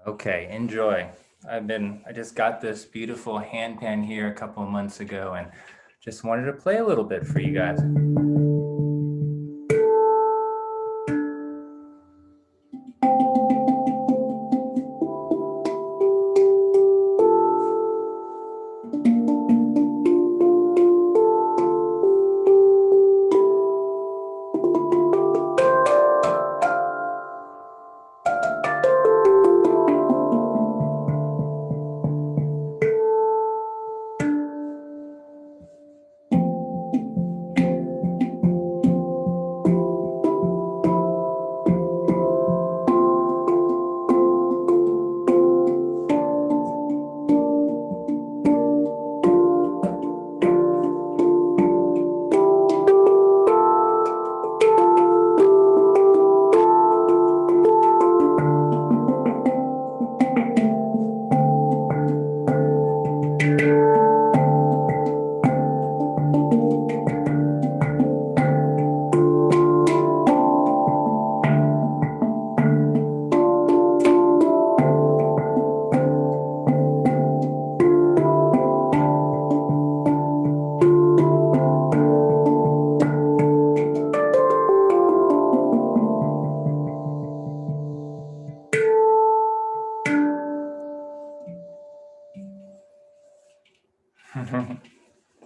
Okay, enjoy. I just got this beautiful handpan here a couple of months ago and just wanted to play a little bit for you guys.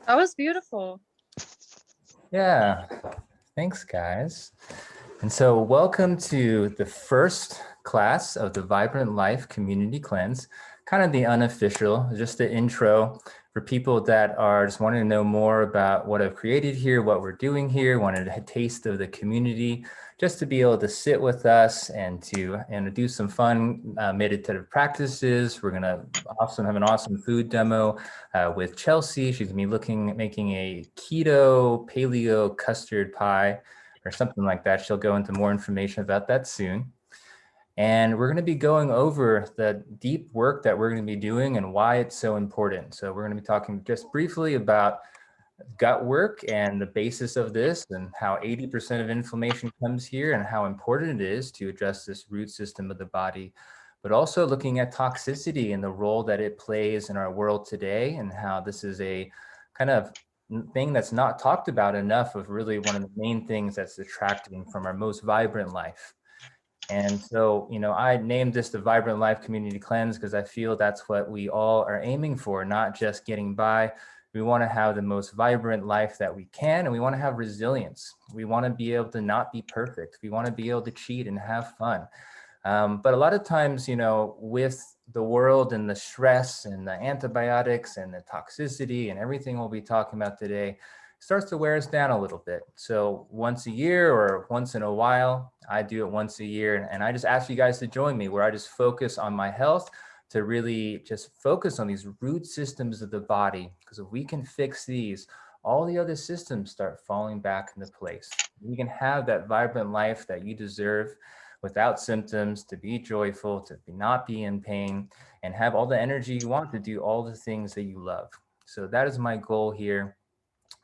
That was beautiful. Yeah, thanks guys. And so welcome to the first class of the Vibrant Life Community Cleanse, kind of the unofficial, just the intro for people that are just wanting to know more about what I've created here, what we're doing here, wanted a taste of the community, just to be able to sit with us and to do some fun meditative practices. We're gonna also have an awesome food demo with Chelsea. She's gonna be making a keto paleo custard pie or something like that. She'll go into more information about that soon. And we're going to be going over the deep work that we're going to be doing and why it's so important. So we're going to be talking just briefly about gut work and the basis of this and how 80% of inflammation comes here and how important it is to address this root system of the body, but also looking at toxicity and the role that it plays in our world today and how this is a kind of thing that's not talked about enough of really one of the main things that's detracting from our most vibrant life. And so, I named this the Vibrant Life Community Cleanse because I feel that's what we all are aiming for, not just getting by. We want to have the most vibrant life that we can, and we want to have resilience. We want to be able to not be perfect. We want to be able to cheat and have fun. But a lot of times, with the world and the stress and the antibiotics and the toxicity and everything we'll be talking about today, starts to wear us down a little bit. So once a year or once in a while, I do it once a year. And I just ask you guys to join me where I just focus on my health to really just focus on these root systems of the body. Because if we can fix these, all the other systems start falling back into place. You can have that vibrant life that you deserve without symptoms, to be joyful, to not be in pain, and have all the energy you want to do all the things that you love. So that is my goal here.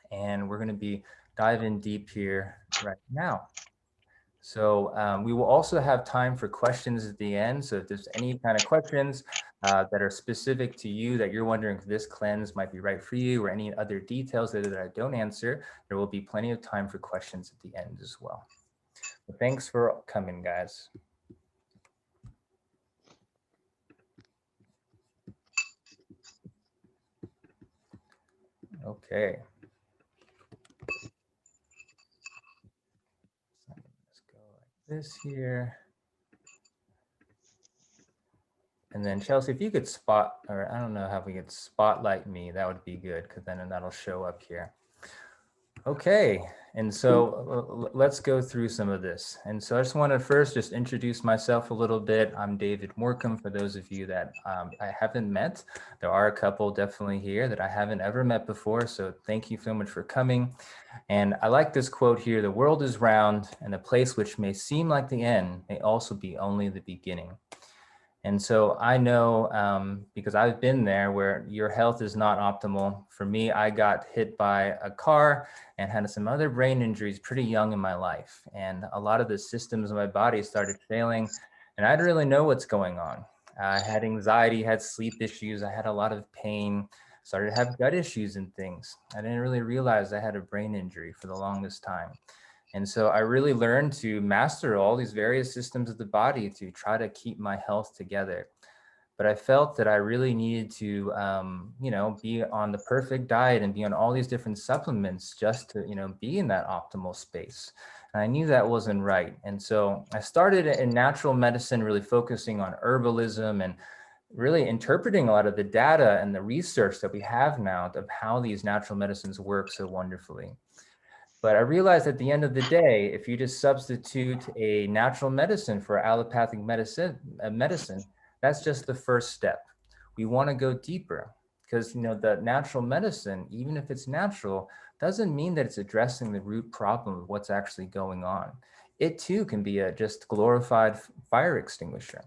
And we're going to be diving deep here right now. So we will also have time for questions at the end. So if there's any kind of questions that are specific to you that you're wondering if this cleanse might be right for you or any other details that I don't answer, there will be plenty of time for questions at the end as well. But thanks for coming, guys. Okay. Let's go like this here. And then Chelsea, if you could or I don't know how we could spotlight me, that would be good because then that'll show up here. Okay, and so let's go through some of this. And so I just want to first just introduce myself a little bit. I'm David Morcom, for those of you that I haven't met. There are a couple definitely here that I haven't ever met before, so thank you so much for coming. And I like this quote here: "The world is round, and a place which may seem like the end may also be only the beginning." And so I know because I've been there where your health is not optimal. For me, I got hit by a car and had some other brain injuries pretty young in my life. And a lot of the systems in my body started failing, and I didn't really know what's going on. I had anxiety, had sleep issues, I had a lot of pain, started to have gut issues and things. I didn't really realize I had a brain injury for the longest time. And so I really learned to master all these various systems of the body to try to keep my health together. But I felt that I really needed to, be on the perfect diet and be on all these different supplements just to, be in that optimal space. And I knew that wasn't right. And so I started in natural medicine, really focusing on herbalism and really interpreting a lot of the data and the research that we have now of how these natural medicines work so wonderfully. But I realized at the end of the day, if you just substitute a natural medicine for allopathic medicine, that's just the first step. We want to go deeper because the natural medicine, even if it's natural, doesn't mean that it's addressing the root problem of what's actually going on. It too can be a just glorified fire extinguisher.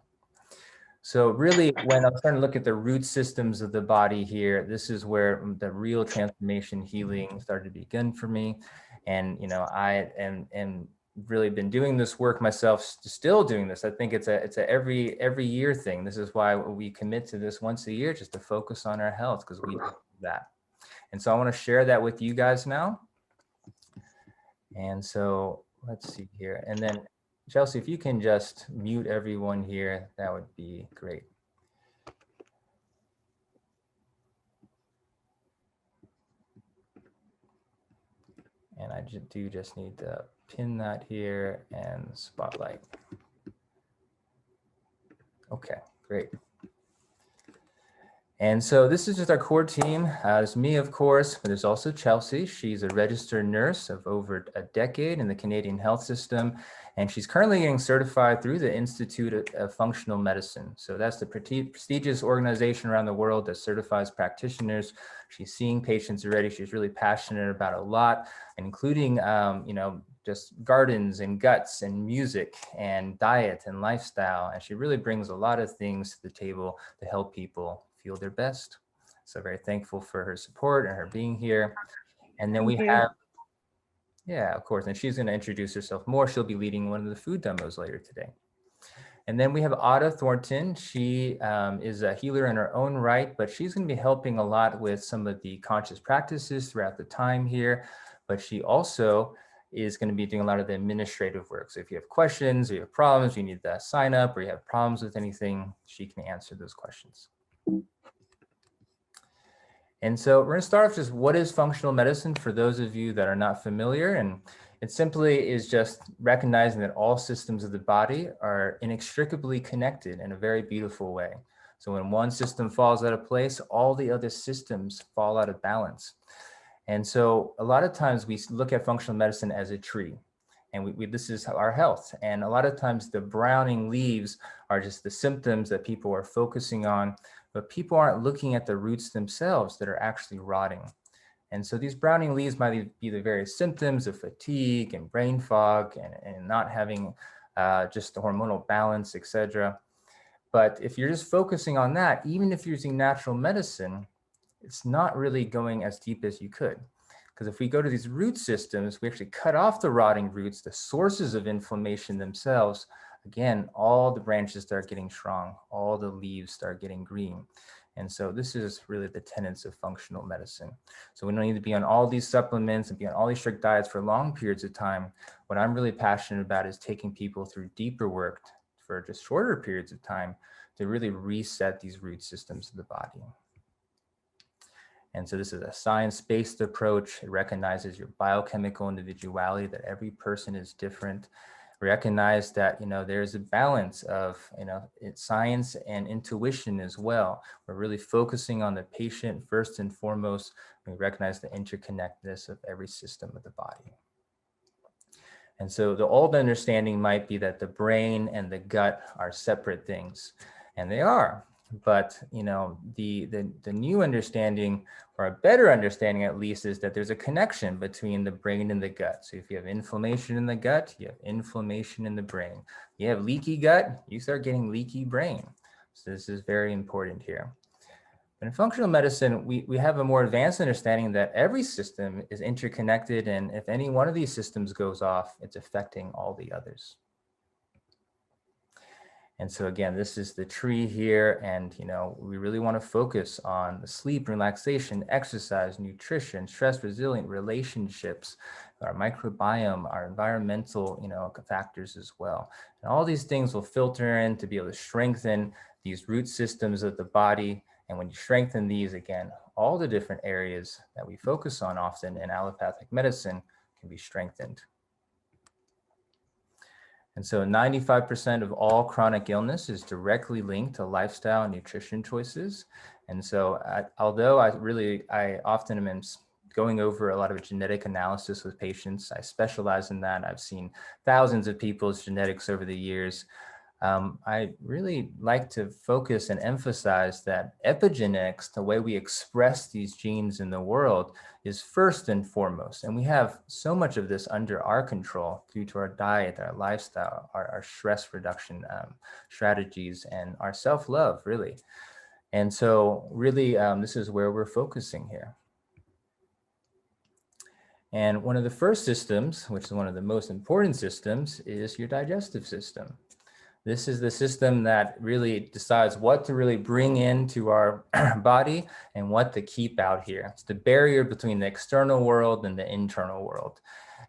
So really, when I'm starting to look at the root systems of the body here, this is where the real transformation healing started to begin for me. And I am really been doing this work myself, still doing this. I think it's a every year thing. This is why we commit to this once a year, just to focus on our health, because we do that. And so I want to share that with you guys now. And so let's see here. And then Chelsea, if you can just mute everyone here, that would be great. And I just need to pin that here and spotlight. Okay, great. And so this is just our core team. There's me, of course, but there's also Chelsea. She's a registered nurse of over a decade in the Canadian health system, and she's currently getting certified through the Institute of Functional Medicine. So that's the prestigious organization around the world that certifies practitioners. She's seeing patients already. She's really passionate about a lot, including, just gardens and guts and music and diet and lifestyle. And she really brings a lot of things to the table to help people feel their best. So very thankful for her support and her being here. And then we have, yeah, of course, and she's going to introduce herself more. She'll be leading one of the food demos later today. And then we have Ada Thornton. She is a healer in her own right, but she's going to be helping a lot with some of the conscious practices throughout the time here. But she also is going to be doing a lot of the administrative work. So if you have questions or you have problems, you need to sign up, or you have problems with anything, she can answer those questions. And so we're going to start off just what is functional medicine for those of you that are not familiar. And it simply is just recognizing that all systems of the body are inextricably connected in a very beautiful way. So when one system falls out of place, all the other systems fall out of balance. And so a lot of times we look at functional medicine as a tree, and this is our health. And a lot of times the browning leaves are just the symptoms that people are focusing on, but people aren't looking at the roots themselves that are actually rotting. And so these browning leaves might be the various symptoms of fatigue and brain fog and not having just the hormonal balance, etc. But if you're just focusing on that, even if you're using natural medicine, it's not really going as deep as you could. Because if we go to these root systems, we actually cut off the rotting roots, the sources of inflammation themselves. Again, all the branches start getting strong, all the leaves start getting green. And so this is really the tenets of functional medicine. So we don't need to be on all these supplements and be on all these strict diets for long periods of time. What I'm really passionate about is taking people through deeper work for just shorter periods of time to really reset these root systems of the body. And so this is a science-based approach. It recognizes your biochemical individuality, that every person is different. Recognize that, there's a balance of, it's science and intuition as well. We're really focusing on the patient first and foremost. We recognize the interconnectedness of every system of the body. And so the old understanding might be that the brain and the gut are separate things, and they are. But the new understanding, or a better understanding at least, is that there's a connection between the brain and the gut. So if you have inflammation in the gut, you have inflammation in the brain. You have leaky gut, you start getting leaky brain. So this is very important here. But in functional medicine, we have a more advanced understanding that every system is interconnected, and if any one of these systems goes off, it's affecting all the others. And so again, this is the tree here, and we really want to focus on the sleep, relaxation, exercise, nutrition, stress resilient relationships, our microbiome, our environmental factors as well. And all these things will filter in to be able to strengthen these root systems of the body. And when you strengthen these, again, all the different areas that we focus on often in allopathic medicine can be strengthened. And so 95% of all chronic illness is directly linked to lifestyle and nutrition choices. And so although I often am going over a lot of genetic analysis with patients, I specialize in that. I've seen thousands of people's genetics over the years. I really like to focus and emphasize that epigenetics, the way we express these genes in the world, is first and foremost. And we have so much of this under our control due to our diet, our lifestyle, our stress reduction strategies, and our self-love, really. And so really, this is where we're focusing here. And one of the first systems, which is one of the most important systems, is your digestive system. This is the system that really decides what to really bring into our body and what to keep out here. It's the barrier between the external world and the internal world.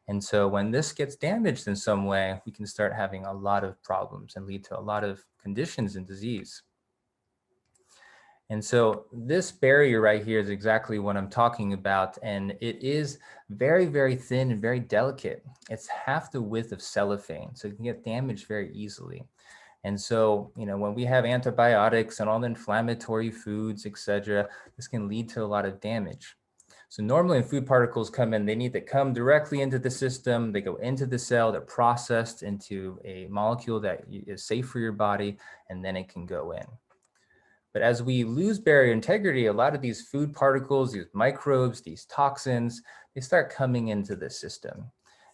And so when this gets damaged in some way, we can start having a lot of problems and lead to a lot of conditions and disease. And so this barrier right here is exactly what I'm talking about. And it is very, very thin and very delicate. It's half the width of cellophane, so it can get damaged very easily. And so, when we have antibiotics and all the inflammatory foods, etc., this can lead to a lot of damage. So normally when food particles come in, they need to come directly into the system. They go into the cell, they're processed into a molecule that is safe for your body, and then it can go in. But as we lose barrier integrity, a lot of these food particles, these microbes, these toxins, they start coming into the system.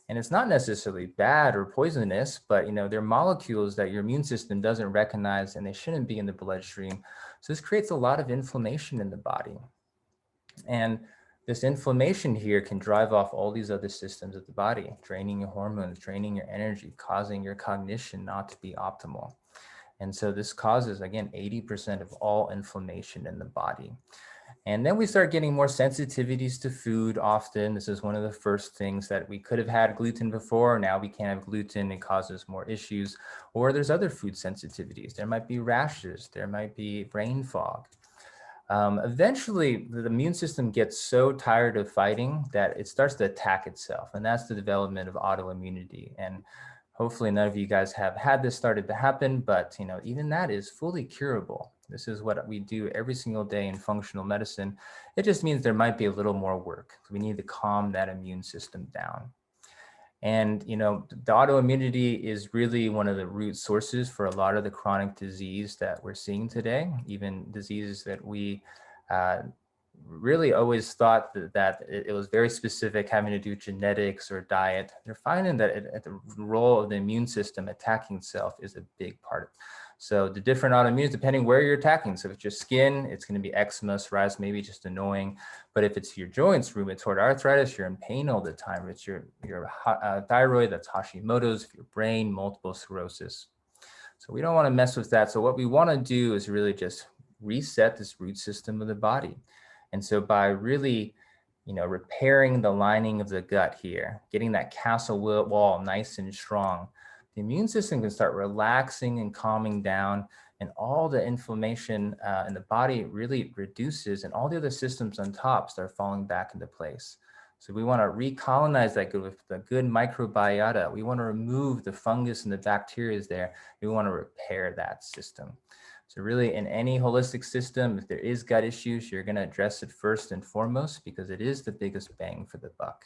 And it's not necessarily bad or poisonous, but they're molecules that your immune system doesn't recognize, and they shouldn't be in the bloodstream. So this creates a lot of inflammation in the body. And this inflammation here can drive off all these other systems of the body, draining your hormones, draining your energy, causing your cognition not to be optimal. And so this causes, again, 80% of all inflammation in the body. And then we start getting more sensitivities to food often. This is one of the first things that we could have had gluten before. Now we can't have gluten. It causes more issues. Or there's other food sensitivities. There might be rashes. There might be brain fog. Eventually, the immune system gets so tired of fighting that it starts to attack itself. And that's the development of autoimmunity. And hopefully none of you guys have had this started to happen, but even that is fully curable. This is what we do every single day in functional medicine. It just means there might be a little more work. We need to calm that immune system down. And the autoimmunity is really one of the root sources for a lot of the chronic disease that we're seeing today, even diseases that we really always thought that it was very specific, having to do with genetics or diet. They're finding that the role of the immune system attacking itself is a big part. So the different autoimmunes, depending where you're attacking. So if it's your skin, it's going to be eczema, psoriasis, maybe just annoying. But if it's your joints, rheumatoid arthritis, you're in pain all the time. If it's your thyroid, that's Hashimoto's. If your brain, multiple sclerosis. So we don't want to mess with that. So what we want to do is really just reset this root system of the body. And so by really, repairing the lining of the gut here, getting that castle wall nice and strong, the immune system can start relaxing and calming down, and all the inflammation in the body really reduces, and all the other systems on top start falling back into place. So we want to recolonize that with the good microbiota. We want to remove the fungus and the bacteria there. We want to repair that system. So really, in any holistic system, if there is gut issues, you're going to address it first and foremost, because it is the biggest bang for the buck.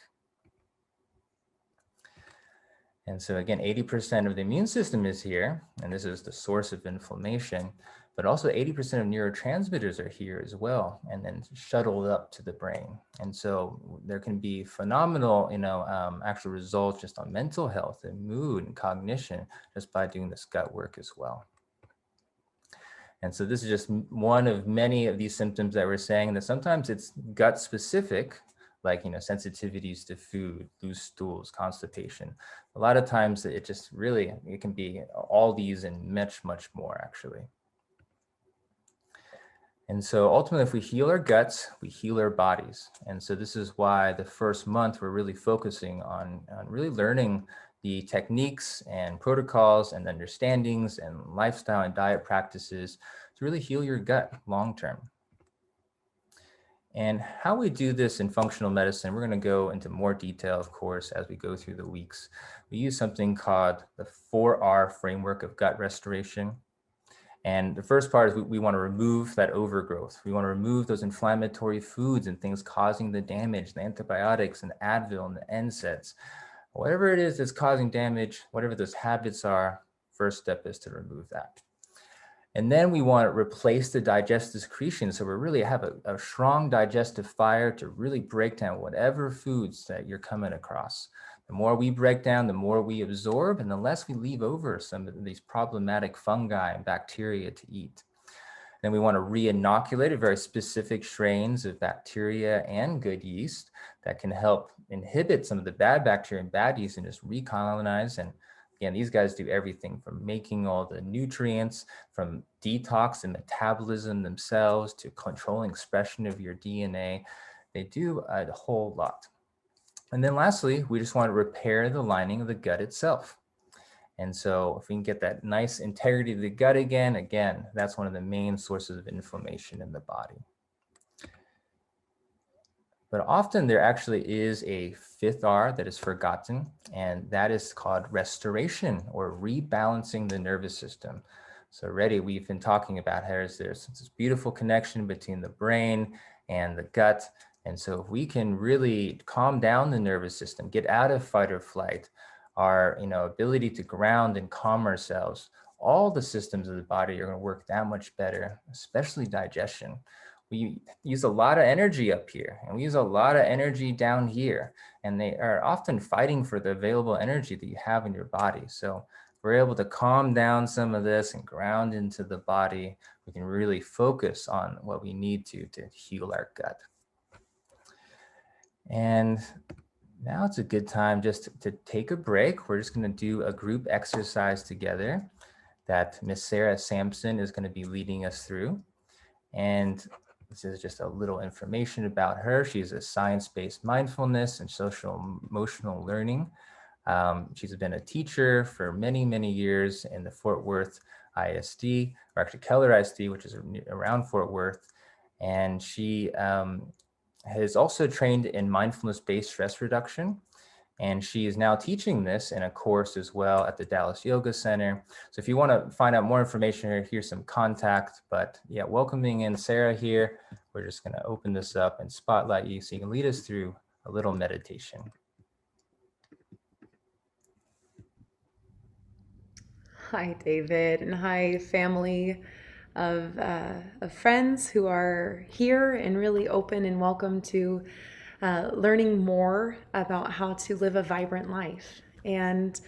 And so again, 80% of the immune system is here, and this is the source of inflammation, but also 80% of neurotransmitters are here as well, and then shuttled up to the brain. And so there can be phenomenal, actual results just on mental health and mood and cognition just by doing this gut work as well. And so this is just one of many of these symptoms that we're saying that sometimes it's gut specific, like, sensitivities to food, loose stools, constipation. A lot of times it just really, it can be all these and much, much more actually. And so ultimately, if we heal our guts, we heal our bodies. And so this is why the first month we're really focusing on really learning the techniques and protocols and understandings and lifestyle and diet practices to really heal your gut long term. And how we do this in functional medicine, we're going to go into more detail, of course, as we go through the weeks. We use something called the 4R framework of gut restoration. And the first part is we want to remove that overgrowth. We want to remove those inflammatory foods and things causing the damage, the antibiotics and the Advil and the NSAIDs. Whatever it is that's causing damage, whatever those habits are, first step is to remove that. And then we want to replace the digestive secretion. So we really have a strong digestive fire to really break down whatever foods that you're coming across. The more we break down, the more we absorb, and the less we leave over some of these problematic fungi and bacteria to eat. Then we want to re-inoculate very specific strains of bacteria and good yeast that can help inhibit some of the bad bacteria and bad yeast and just recolonize. And again, these guys do everything from making all the nutrients, from detox and metabolism themselves to controlling expression of your DNA. They do a whole lot. And then lastly, we just want to repair the lining of the gut itself. And so if we can get that nice integrity of the gut again, that's one of the main sources of inflammation in the body. But often there actually is a fifth R that is forgotten, and that is called restoration or rebalancing the nervous system. So already we've been talking about how there's this beautiful connection between the brain and the gut. And so if we can really calm down the nervous system, get out of fight or flight, our ability to ground and calm ourselves, all the systems of the body are going to work that much better, especially digestion. We use a lot of energy up here and we use a lot of energy down here, and they are often fighting for the available energy that you have in your body. So if we're able to calm down some of this and ground into the body, we can really focus on what we need to heal our gut. And now it's a good time just to take a break. We're just going to do a group exercise together that Miss Sarah Sampson is going to be leading us through. And this is just a little information about her. She's a science-based mindfulness and social emotional learning. She's been a teacher for many, many years in the Fort Worth ISD, or actually Keller ISD, which is around Fort Worth. And she has also trained in mindfulness-based stress reduction. And she is now teaching this in a course as well at the Dallas Yoga Center. So if you want to find out more information here, here's some contact. But yeah, welcoming in Sarah here. We're just going to open this up and spotlight you so you can lead us through a little meditation. Hi, David, and hi, family of friends who are here and really open and welcome to learning more about how to live a vibrant life. And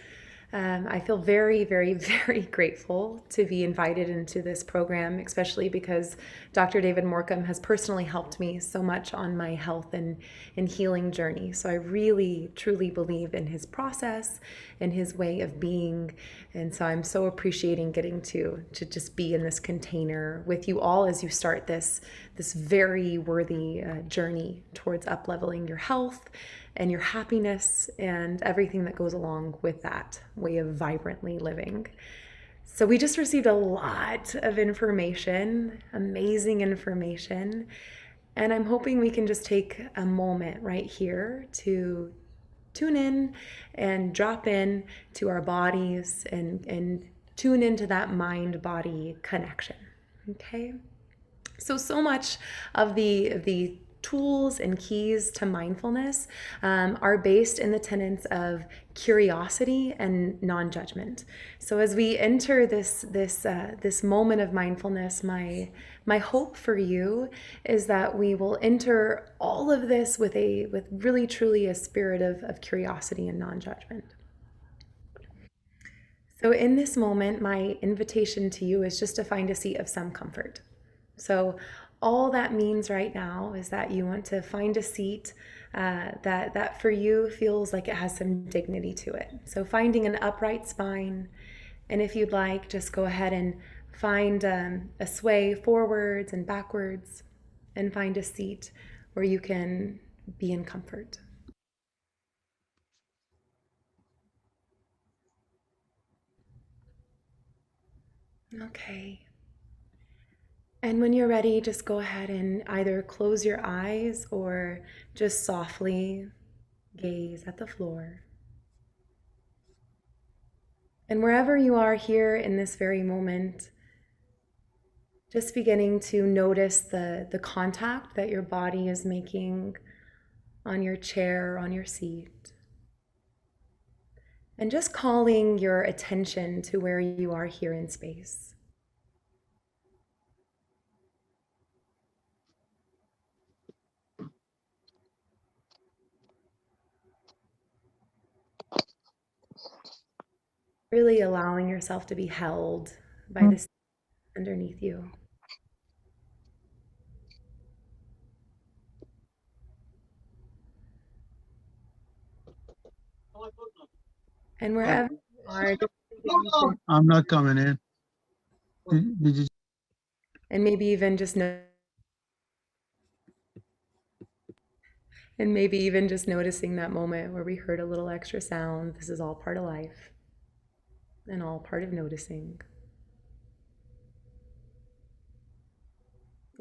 I feel very, very, very grateful to be invited into this program, especially because Dr. David Morcom has personally helped me so much on my health and healing journey. So I really, truly believe in his process and his way of being. And so I'm so appreciating getting to just be in this container with you all as you start this very worthy journey towards up-leveling your health and your happiness and everything that goes along with that way of vibrantly living. So we just received a lot of information, amazing information, and I'm hoping we can just take a moment right here to tune in and drop in to our bodies and tune into that mind-body connection. Okay? So much of the tools and keys to mindfulness are based in the tenets of curiosity and non-judgment. So as we enter this moment of mindfulness, my hope for you is that we will enter all of this with really truly a spirit of curiosity and non-judgment. So in this moment, my invitation to you is just to find a seat of some comfort. So all that means right now is that you want to find a seat that for you feels like it has some dignity to it. So finding an upright spine, and if you'd like, just go ahead and find a sway forwards and backwards, and find a seat where you can be in comfort. Okay. And when you're ready, just go ahead and either close your eyes or just softly gaze at the floor. And wherever you are here in this very moment, just beginning to notice the contact that your body is making on your chair, on your seat. And just calling your attention to where you are here in space. Really allowing yourself to be held by the space underneath you. And wherever you are, just beginning to, I'm not coming in. Did you? and maybe even just noticing that moment where we heard a little extra sound. This is all part of life and all part of noticing.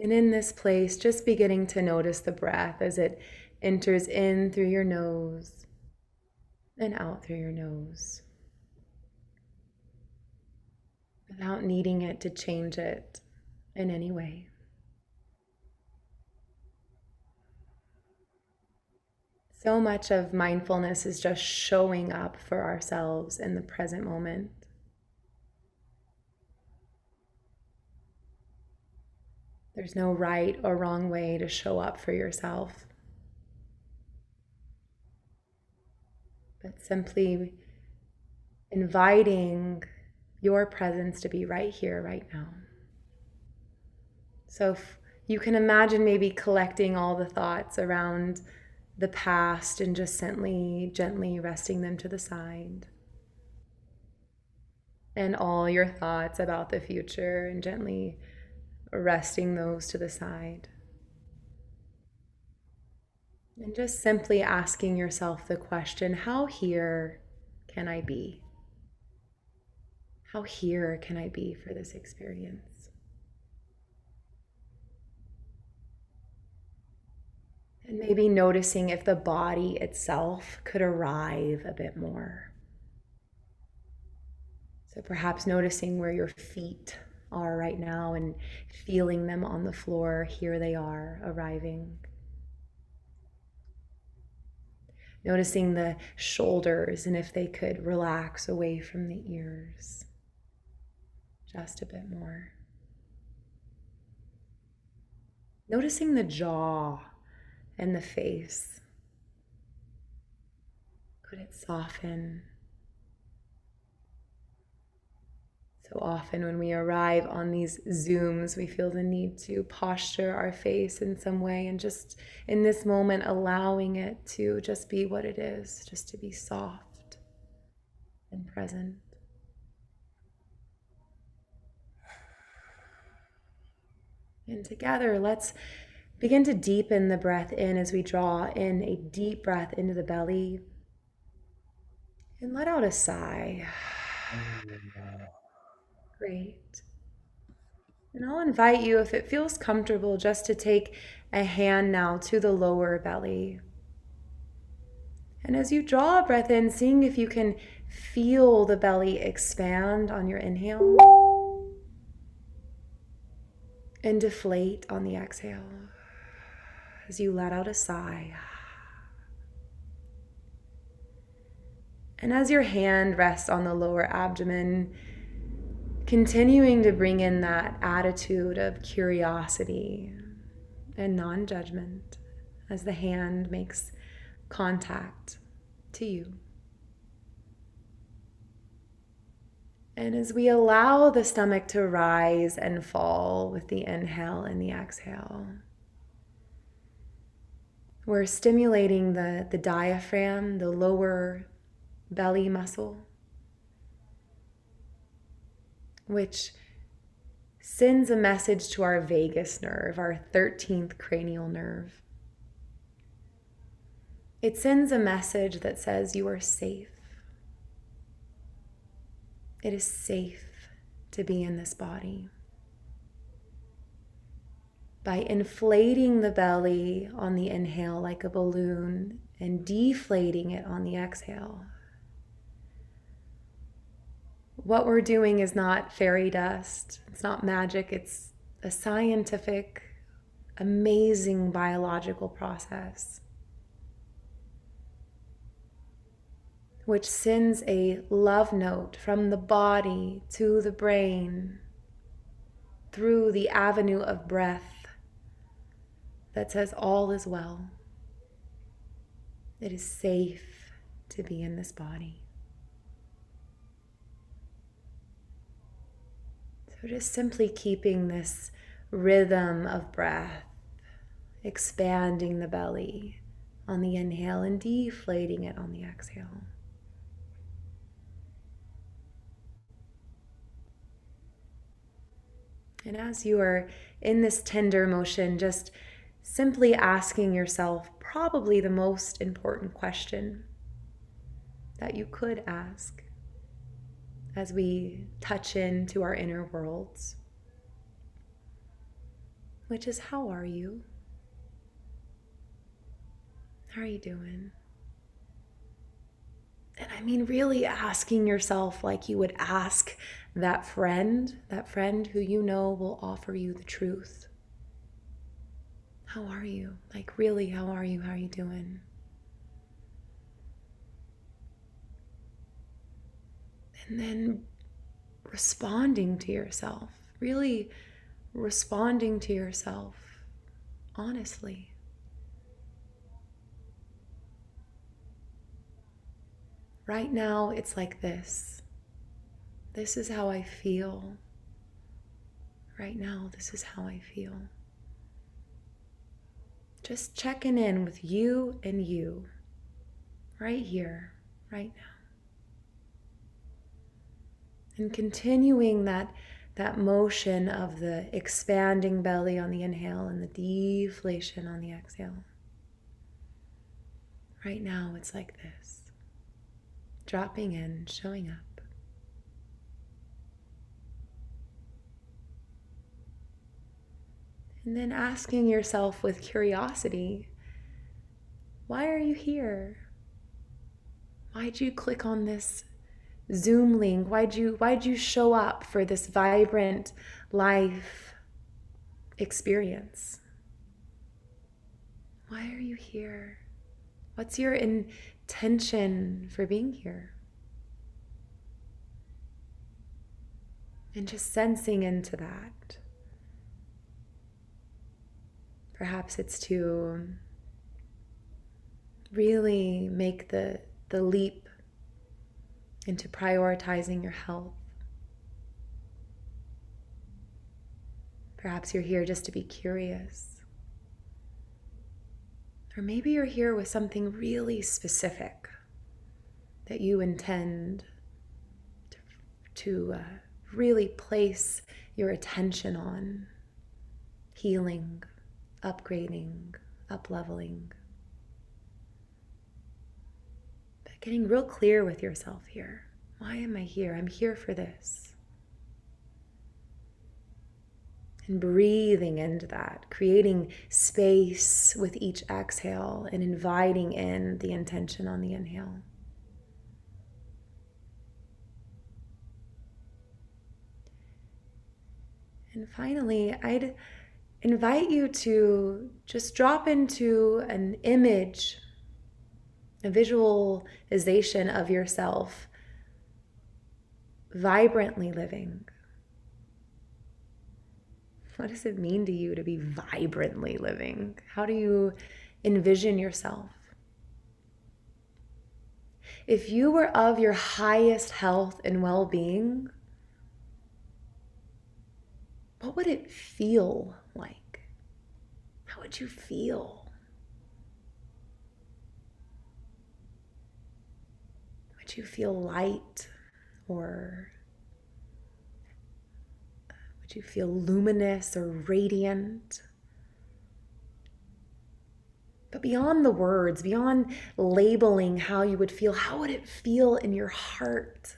And in this place, just beginning to notice the breath as it enters in through your nose and out through your nose, without needing it to change it in any way. So much of mindfulness is just showing up for ourselves in the present moment. There's no right or wrong way to show up for yourself, but simply inviting your presence to be right here, right now. So if you can imagine maybe collecting all the thoughts around the past and just gently resting them to the side. And all your thoughts about the future and gently resting those to the side. And just simply asking yourself the question, how here can I be? How here can I be for this experience? And maybe noticing if the body itself could arrive a bit more. So perhaps noticing where your feet are right now and feeling them on the floor. Here they are, arriving. Noticing the shoulders and if they could relax away from the ears just a bit more. Noticing the jaw and the face. Could it soften? So often when we arrive on these Zooms, we feel the need to posture our face in some way, and just in this moment, allowing it to just be what it is, just to be soft and present. And together, let's begin to deepen the breath in as we draw in a deep breath into the belly and let out a sigh. Great. And I'll invite you, if it feels comfortable, just to take a hand now to the lower belly. And as you draw a breath in, seeing if you can feel the belly expand on your inhale and deflate on the exhale as you let out a sigh. And as your hand rests on the lower abdomen, continuing to bring in that attitude of curiosity and non-judgment as the hand makes contact to you. And as we allow the stomach to rise and fall with the inhale and the exhale, we're stimulating the diaphragm, the lower belly muscle, which sends a message to our vagus nerve, our 13th cranial nerve. It sends a message that says you are safe. It is safe to be in this body. By inflating the belly on the inhale like a balloon and deflating it on the exhale, what we're doing is not fairy dust. It's not magic. It's a scientific, amazing biological process which sends a love note from the body to the brain through the avenue of breath that says all is well. It is safe to be in this body. So just simply keeping this rhythm of breath, expanding the belly on the inhale and deflating it on the exhale. And as you are in this tender motion, just simply asking yourself probably the most important question that you could ask as we touch into our inner worlds, which is, how are you? How are you doing? And I mean, really asking yourself like you would ask that friend who you know will offer you the truth. How are you? Like, really, how are you? How are you doing? And then responding to yourself, really responding to yourself honestly. Right now, it's like this. This is how I feel. Right now, this is how I feel. Just checking in with you and you, right here, right now. And continuing that motion of the expanding belly on the inhale and the deflation on the exhale. Right now, it's like this. Dropping in, showing up. And then asking yourself with curiosity, why are you here? Why'd you click on this Zoom link? Why'd you show up for this vibrant life experience? Why are you here? What's your intention for being here? And just sensing into that. Perhaps it's to really make the leap into prioritizing your health. Perhaps you're here just to be curious. Or maybe you're here with something really specific that you intend to really place your attention on. Healing, upgrading, up-leveling. But getting real clear with yourself here. Why am I here? I'm here for this. And breathing into that, creating space with each exhale and inviting in the intention on the inhale. And finally, I'd invite you to just drop into an image, a visualization of yourself vibrantly living. What does it mean to you to be vibrantly living? How do you envision yourself? If you were of your highest health and well-being, what would it feel like? How would you feel? Would you feel light, or would you feel luminous or radiant? But beyond the words, beyond labeling how you would feel, how would it feel in your heart,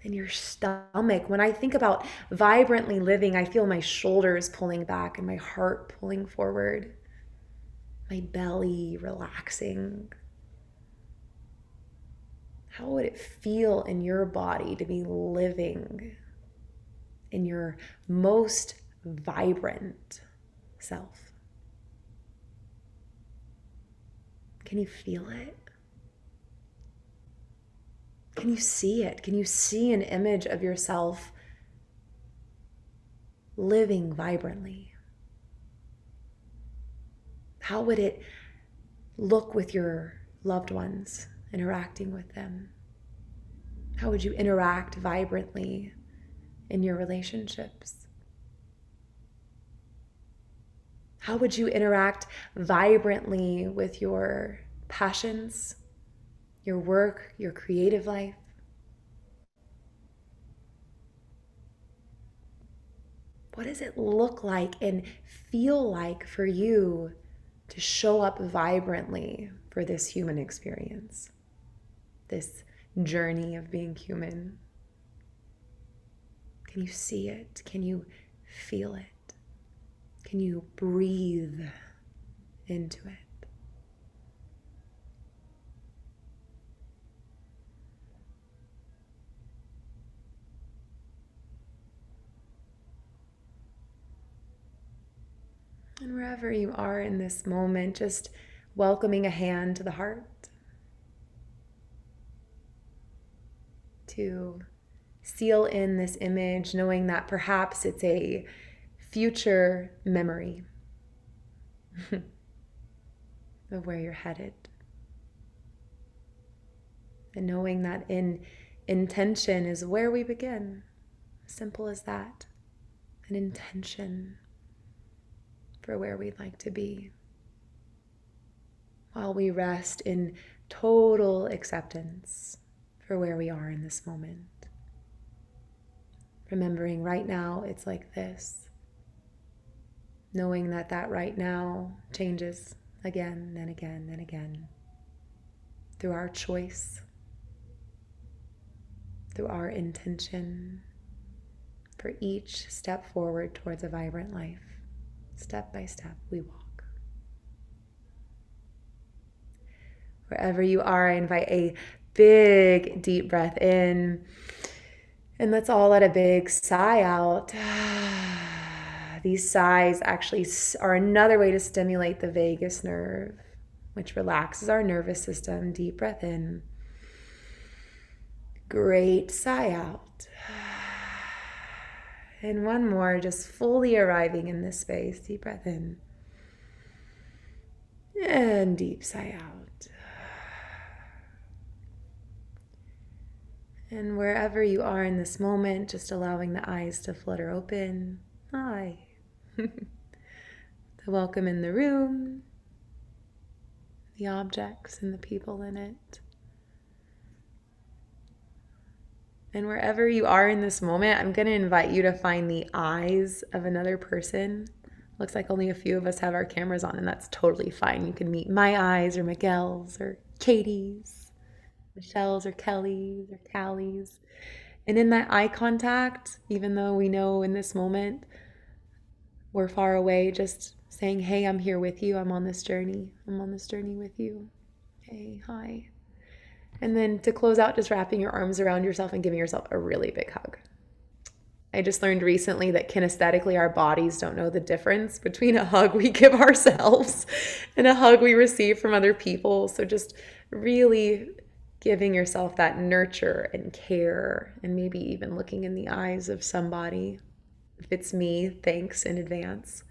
in your stomach? When I think about vibrantly living, I feel my shoulders pulling back and my heart pulling forward, my belly relaxing. How would it feel in your body to be living in your most vibrant self? Can you feel it? Can you see it? Can you see an image of yourself living vibrantly? How would it look with your loved ones, interacting with them? How would you interact vibrantly in your relationships? How would you interact vibrantly with your passions, your work, your creative life? What does it look like and feel like for you to show up vibrantly for this human experience, this journey of being human? Can you see it? Can you feel it? Can you breathe into it? And wherever you are in this moment, just welcoming a hand to the heart to seal in this image, knowing that perhaps it's a future memory of where you're headed. And knowing that in intention is where we begin. Simple as that. An intention for where we'd like to be, while we rest in total acceptance for where we are in this moment. Remembering right now it's like this. Knowing that that right now changes again and again and again through our choice, through our intention for each step forward towards a vibrant life. Step by step, we walk. Wherever you are, I invite a big, deep breath in. And let's all let a big sigh out. These sighs actually are another way to stimulate the vagus nerve, which relaxes our nervous system. Deep breath in. Great sigh out. And one more, just fully arriving in this space. Deep breath in. And deep sigh out. And wherever you are in this moment, just allowing the eyes to flutter open. Hi. The welcome in the room, the objects and the people in it. And wherever you are in this moment, I'm going to invite you to find the eyes of another person. Looks like only a few of us have our cameras on, and that's totally fine. You can meet my eyes or Miguel's or Katie's, Michelle's or Kelly's or Callie's. And in that eye contact, even though we know in this moment we're far away, just saying, hey, I'm here with you. I'm on this journey. I'm on this journey with you. Hey, hi. And then to close out, just wrapping your arms around yourself and giving yourself a really big hug. I just learned recently that kinesthetically our bodies don't know the difference between a hug we give ourselves and a hug we receive from other people. So just really giving yourself that nurture and care, and maybe even looking in the eyes of somebody. If it's me, thanks in advance.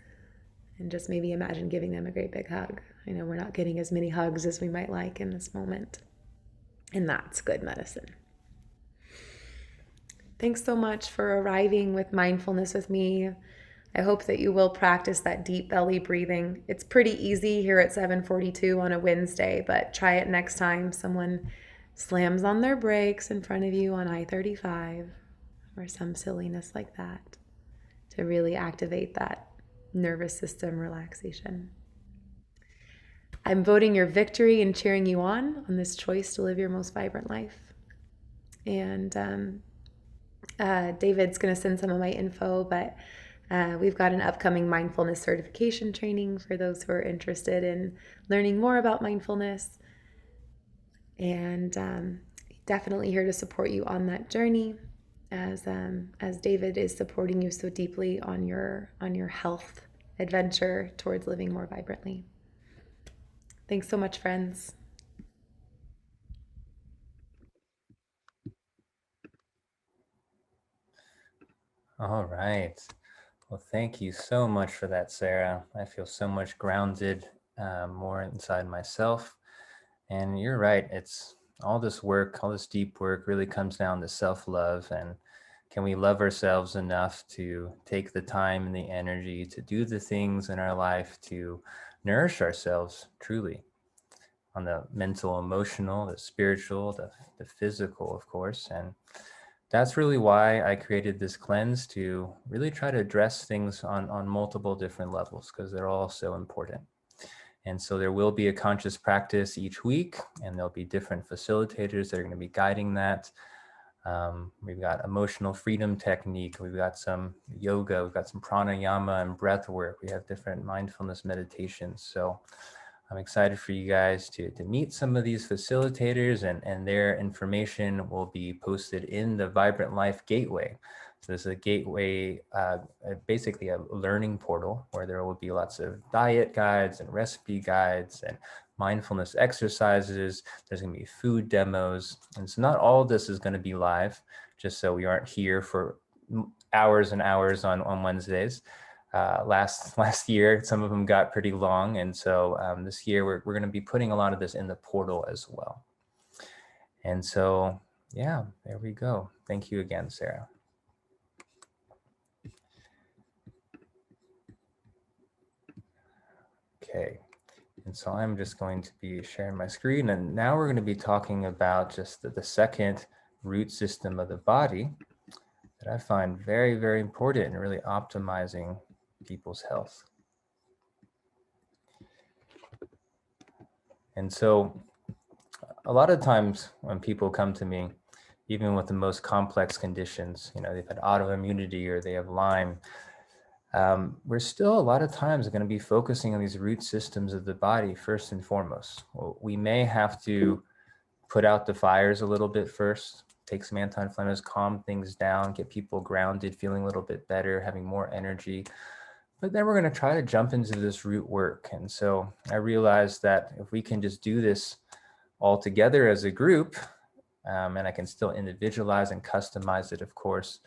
And just maybe imagine giving them a great big hug. I know we're not getting as many hugs as we might like in this moment. And that's good medicine. Thanks so much for arriving with mindfulness with me. I hope that you will practice that deep belly breathing. It's pretty easy here at 7:42 on a Wednesday, but try it next time someone slams on their brakes in front of you on I-35 or some silliness like that to really activate that nervous system relaxation. I'm voting your victory and cheering you on this choice to live your most vibrant life. And David's going to send some of my info, but we've got an upcoming mindfulness certification training for those who are interested in learning more about mindfulness. And definitely here to support you on that journey, as David is supporting you so deeply on your health adventure towards living more vibrantly. Thanks so much, friends. All right. Well, thank you so much for that, Sarah. I feel so much grounded, more inside myself. And you're right. It's all this work, all this deep work really comes down to self-love. And can we love ourselves enough to take the time and the energy to do the things in our life to nourish ourselves truly on the mental, emotional, the spiritual, the physical, of course. And that's really why I created this cleanse, to really try to address things on multiple different levels, because they're all so important. And so there will be a conscious practice each week, and there'll be different facilitators that are going to be guiding that. We've got emotional freedom technique, we've got some yoga, we've got some pranayama and breath work. We have different mindfulness meditations. So I'm excited for you guys to meet some of these facilitators, and their information will be posted in the Vibrant Life Gateway. So this is a gateway, basically a learning portal where there will be lots of diet guides and recipe guides and mindfulness exercises. There's going to be food demos. And so not all of this is going to be live, just so we aren't here for hours and hours on Wednesdays. Last year, some of them got pretty long. And so this year, we're going to be putting a lot of this in the portal as well. And so, yeah, there we go. Thank you again, Sarah. Okay, and so I'm just going to be sharing my screen, and now we're going to be talking about just the second root system of the body that I find very, very important in really optimizing people's health. And so a lot of times when people come to me, even with the most complex conditions, they've had autoimmunity or they have Lyme, we're still a lot of times going to be focusing on these root systems of the body first and foremost. Well, we may have to put out the fires a little bit first, take some anti-inflammatories, calm things down, get people grounded, feeling a little bit better, having more energy. But then we're going to try to jump into this root work. And so I realized that if we can just do this all together as a group, and I can still individualize and customize it, of course,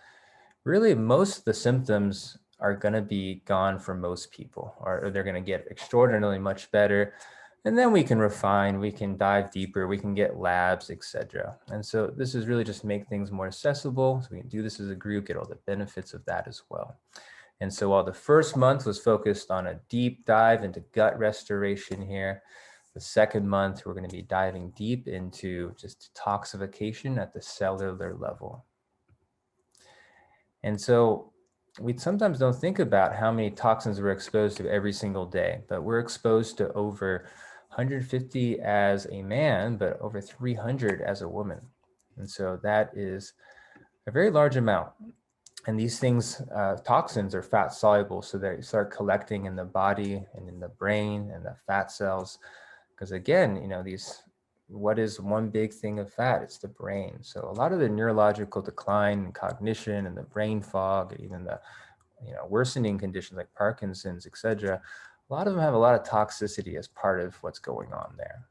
really most of the symptoms are going to be gone for most people, or they're going to get extraordinarily much better. And then we can refine, we can dive deeper, we can get labs, etc. And so this is really just to make things more accessible. So we can do this as a group, get all the benefits of that as well. And so while the first month was focused on a deep dive into gut restoration here, the second month, we're going to be diving deep into just detoxification at the cellular level. And so we sometimes don't think about how many toxins we're exposed to every single day, but we're exposed to over 150 as a man, but over 300 as a woman. And so that is a very large amount. And these things, toxins are fat soluble, so they start collecting in the body and in the brain and the fat cells. Because again, what is one big thing of fat? It's the brain. So a lot of the neurological decline and cognition and the brain fog, even the worsening conditions like Parkinson's, etc., a lot of them have a lot of toxicity as part of what's going on there.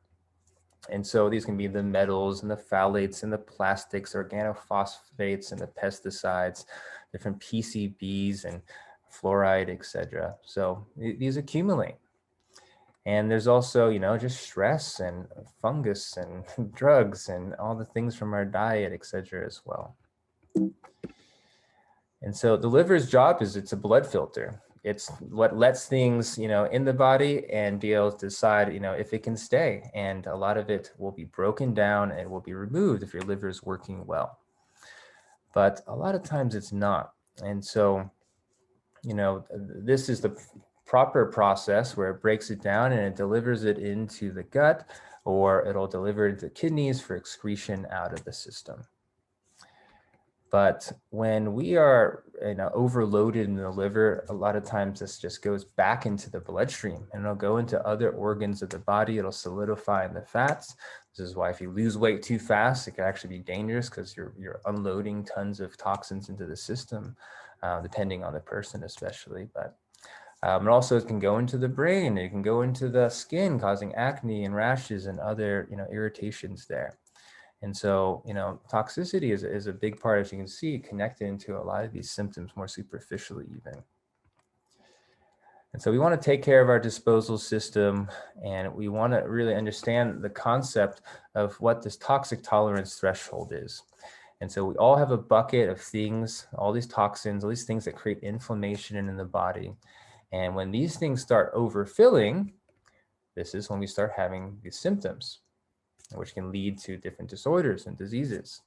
And so these can be the metals and the phthalates and the plastics, organophosphates and the pesticides, different PCBs and fluoride, etc. So these accumulate. And there's also, just stress and fungus and drugs and all the things from our diet, etc. as well. And so the liver's job is it's a blood filter. It's what lets things, in the body and be able to decide, if it can stay. And a lot of it will be broken down and will be removed if your liver is working well. But a lot of times it's not. And so, this is the proper process where it breaks it down and it delivers it into the gut, or it'll deliver it to the kidneys for excretion out of the system. But when we are overloaded in the liver, a lot of times this just goes back into the bloodstream and it'll go into other organs of the body. It'll solidify in the fats. This is why if you lose weight too fast, it can actually be dangerous because you're unloading tons of toxins into the system, depending on the person especially. But it also can go into the brain. It can go into the skin, causing acne and rashes and other irritations there. And so, toxicity is a big part, as you can see, connected into a lot of these symptoms more superficially even. And so we want to take care of our disposal system, and we want to really understand the concept of what this toxic tolerance threshold is. And so we all have a bucket of things, all these toxins, all these things that create inflammation in the body. And when these things start overfilling, this is when we start having these symptoms, which can lead to different disorders and diseases.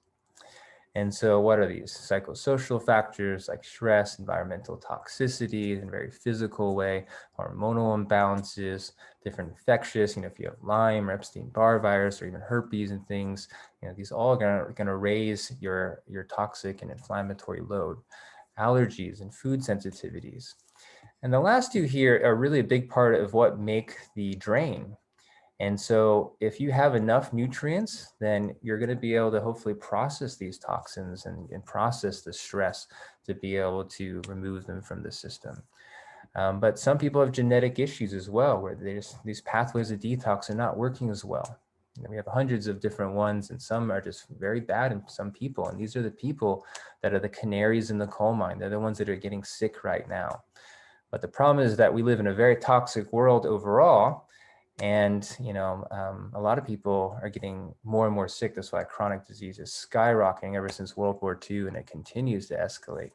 And so what are these? Psychosocial factors like stress, environmental toxicity in a very physical way, hormonal imbalances, different infectious, if you have Lyme or Epstein-Barr virus or even herpes and things, these all are going to raise your toxic and inflammatory load. Allergies and food sensitivities. And the last two here are really a big part of what make the drain. And so if you have enough nutrients, then you're going to be able to hopefully process these toxins and process the stress to be able to remove them from the system. But some people have genetic issues as well, where these pathways of detox are not working as well. We have hundreds of different ones, and some are just very bad in some people. And these are the people that are the canaries in the coal mine. They're the ones that are getting sick right now. But the problem is that we live in a very toxic world overall. And, a lot of people are getting more and more sick. That's why chronic disease is skyrocketing ever since World War II, and it continues to escalate.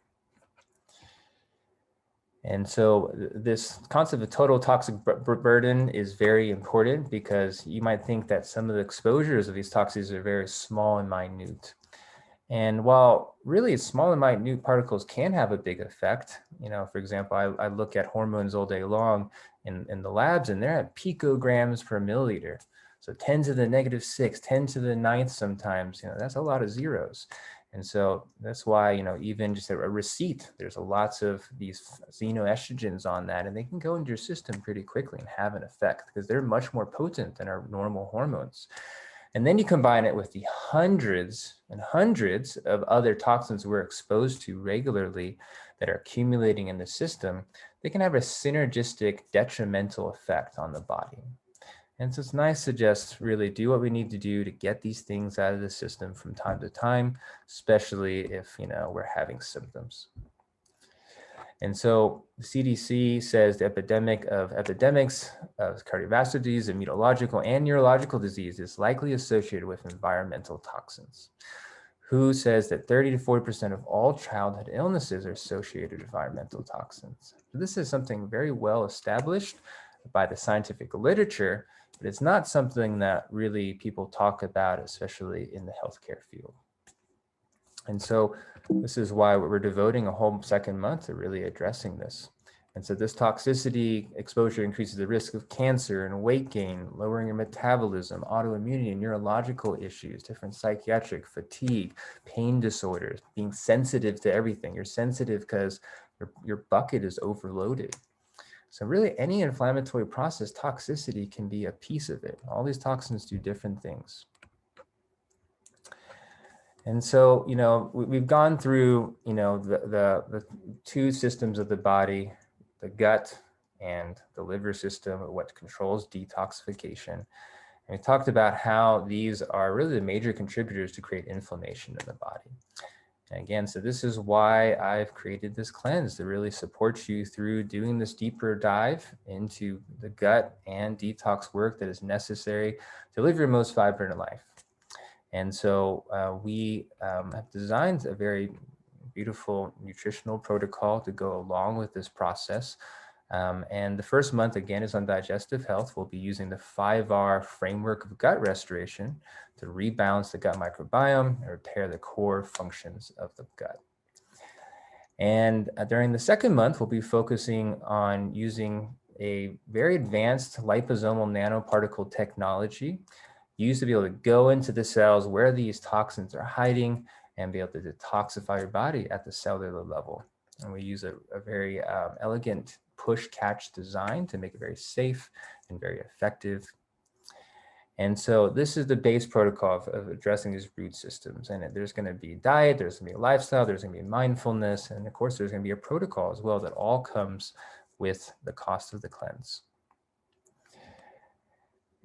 And so this concept of total toxic burden is very important, because you might think that some of the exposures of these toxins are very small and minute. And while really small and minute particles can have a big effect, for example, I look at hormones all day long in the labs, and they're at picograms per milliliter. So 10 to the -6, 10 to the 9th sometimes, that's a lot of zeros. And so that's why, even just a receipt, there's lots of these xenoestrogens on that, and they can go into your system pretty quickly and have an effect because they're much more potent than our normal hormones. And then you combine it with the hundreds and hundreds of other toxins we're exposed to regularly that are accumulating in the system, they can have a synergistic detrimental effect on the body. And so it's nice to just really do what we need to do to get these things out of the system from time to time, especially if, we're having symptoms. And so the CDC says the epidemics of cardiovascular disease, immunological and neurological disease is likely associated with environmental toxins. WHO says that 30 to 40% of all childhood illnesses are associated with environmental toxins. So this is something very well established by the scientific literature, but it's not something that really people talk about, especially in the healthcare field. And so this is why we're devoting a whole second month to really addressing this. And so this toxicity exposure increases the risk of cancer and weight gain, lowering your metabolism, autoimmunity, neurological issues, different psychiatric, fatigue, pain disorders, being sensitive to everything. You're sensitive because your bucket is overloaded. So really any inflammatory process, toxicity can be a piece of it. All these toxins do different things. And so, we've gone through, the two systems of the body, the gut and the liver system, what controls detoxification. And we talked about how these are really the major contributors to create inflammation in the body. And again, so this is why I've created this cleanse to really support you through doing this deeper dive into the gut and detox work that is necessary to live your most vibrant life. And so we have designed a very beautiful nutritional protocol to go along with this process. And the first month, again, is on digestive health. We'll be using the 5R framework of gut restoration to rebalance the gut microbiome and repair the core functions of the gut. And during the second month, we'll be focusing on using a very advanced liposomal nanoparticle technology used to be able to go into the cells where these toxins are hiding and be able to detoxify your body at the cellular level. And we use a very elegant push-catch design to make it very safe and very effective. And so this is the base protocol of addressing these root systems. And there's going to be diet, there's going to be a lifestyle, there's going to be mindfulness, and of course, there's going to be a protocol as well that all comes with the cost of the cleanse.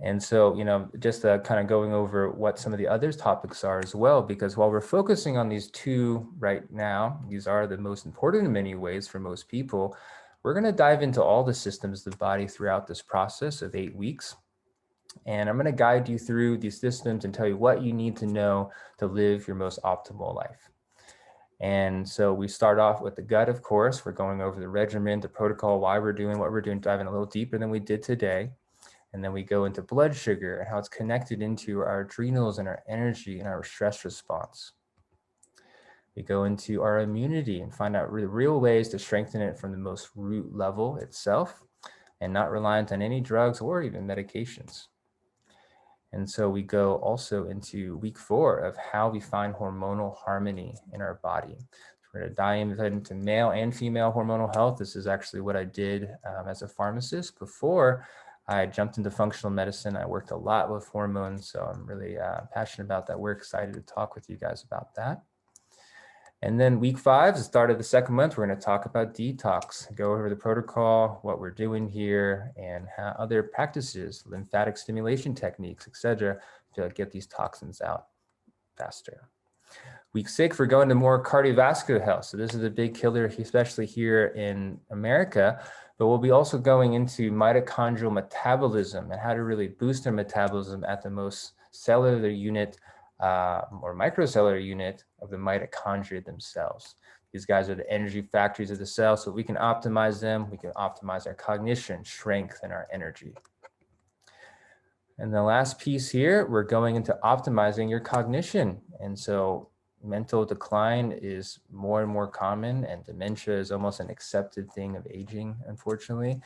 And so, just kind of going over what some of the other topics are as well, because while we're focusing on these two right now, these are the most important in many ways for most people, we're going to dive into all the systems of the body throughout this process of 8 weeks. And I'm going to guide you through these systems and tell you what you need to know to live your most optimal life. And so we start off with the gut, of course. We're going over the regimen, the protocol, why we're doing what we're doing, diving a little deeper than we did today. And then we go into blood sugar and how it's connected into our adrenals and our energy and our stress response. We go into our immunity and find out real ways to strengthen it from the most root level itself and not reliant on any drugs or even medications. And so we go also into week 4 of how we find hormonal harmony in our body. We're going to dive into male and female hormonal health. This is actually what I did as a pharmacist before I jumped into functional medicine. I worked a lot with hormones, so I'm really passionate about that. We're excited to talk with you guys about that. And then week 5, the start of the second month, we're going to talk about detox, go over the protocol, what we're doing here, and how other practices, lymphatic stimulation techniques, etc., to get these toxins out faster. Week 6, we're going to more cardiovascular health. So this is a big killer, especially here in America, but we'll be also going into mitochondrial metabolism and how to really boost our metabolism at the most cellular unit or microcellular unit of the mitochondria themselves. These guys are the energy factories of the cell, so we can optimize them. We can optimize our cognition, strength, and our energy. And the last piece here, we're going into optimizing your cognition. And so mental decline is more and more common, and dementia is almost an accepted thing of aging, unfortunately.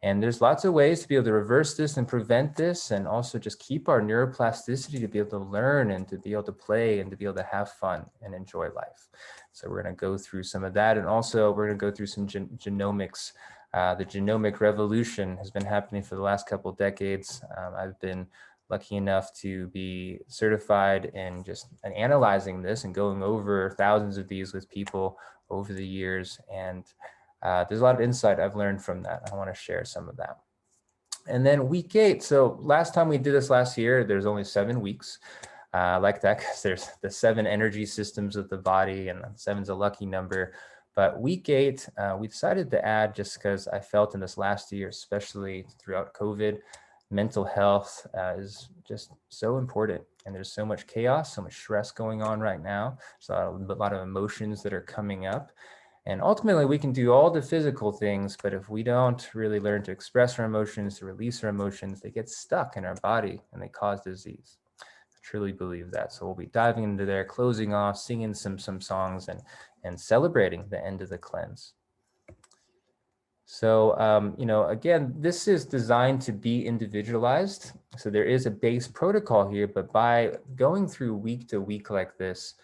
And there's lots of ways to be able to reverse this and prevent this, and also just keep our neuroplasticity to be able to learn and to be able to play and to be able to have fun and enjoy life. So we're going to go through some of that. And also we're going to go through some genomics. The genomic revolution has been happening for the last couple of decades. I've been lucky enough to be certified in just analyzing this and going over thousands of these with people over the years. And there's a lot of insight I've learned from that. I want to share some of that. And then week 8. So last time we did this last year, there's only 7 weeks. I like that because there's the 7 energy systems of the body, and 7's a lucky number. But week 8, we decided to add, just because I felt in this last year, especially throughout COVID, mental health is just so important. And there's so much chaos, so much stress going on right now. So a lot of emotions that are coming up. And ultimately, we can do all the physical things, but if we don't really learn to express our emotions, to release our emotions, they get stuck in our body and they cause disease. I truly believe that. So we'll be diving into there, closing off, singing some songs, and celebrating the end of the cleanse. So, again, this is designed to be individualized. So there is a base protocol here, but by going through week to week like this,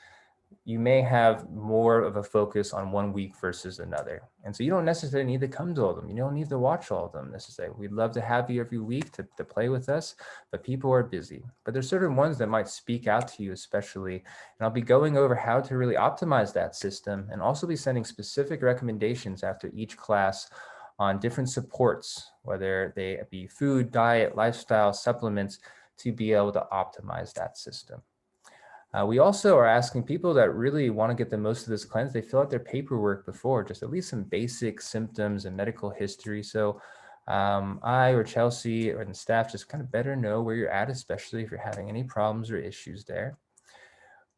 you may have more of a focus on one week versus another. And so you don't necessarily need to come to all of them. You don't need to watch all of them necessarily. We'd love to have you every week to play with us, but people are busy. But there's certain ones that might speak out to you especially. And I'll be going over how to really optimize that system, and also be sending specific recommendations after each class on different supports, whether they be food, diet, lifestyle, supplements, to be able to optimize that system. We also are asking people that really want to get the most of this cleanse, they fill out their paperwork before, just at least some basic symptoms and medical history. So I or Chelsea or the staff just kind of better know where you're at, especially if you're having any problems or issues there.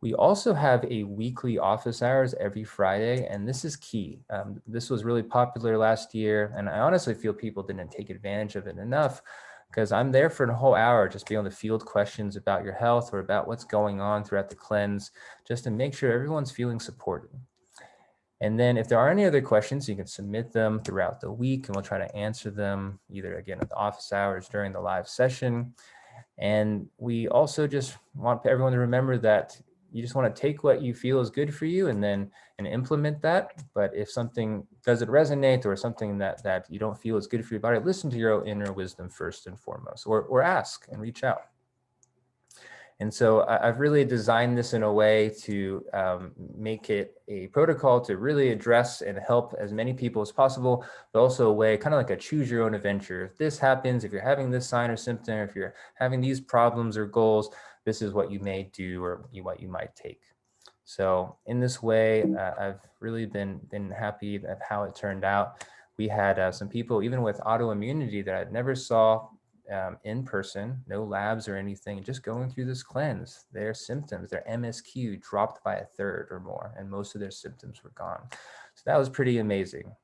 We also have a weekly office hours every Friday, and this is key. This was really popular last year, and I honestly feel people didn't take advantage of it enough because I'm there for a whole hour just being able to field questions about your health or about what's going on throughout the cleanse, just to make sure everyone's feeling supported. And then if there are any other questions, you can submit them throughout the week and we'll try to answer them either again at the office hours during the live session. And we also just want everyone to remember that you just want to take what you feel is good for you and implement that. But if something doesn't resonate or something that you don't feel is good for your body, listen to your own inner wisdom first and foremost, or ask and reach out. And so I've really designed this in a way to make it a protocol to really address and help as many people as possible, but also a way kind of like a choose your own adventure. If this happens, if you're having this sign or symptom, if you're having these problems or goals, this is what you may do or what you might take. So in this way, I've really been happy at how it turned out. We had some people, even with autoimmunity that I never saw in person, no labs or anything, just going through this cleanse, their symptoms, their MSQ dropped by 1/3 or more, and most of their symptoms were gone. So that was pretty amazing.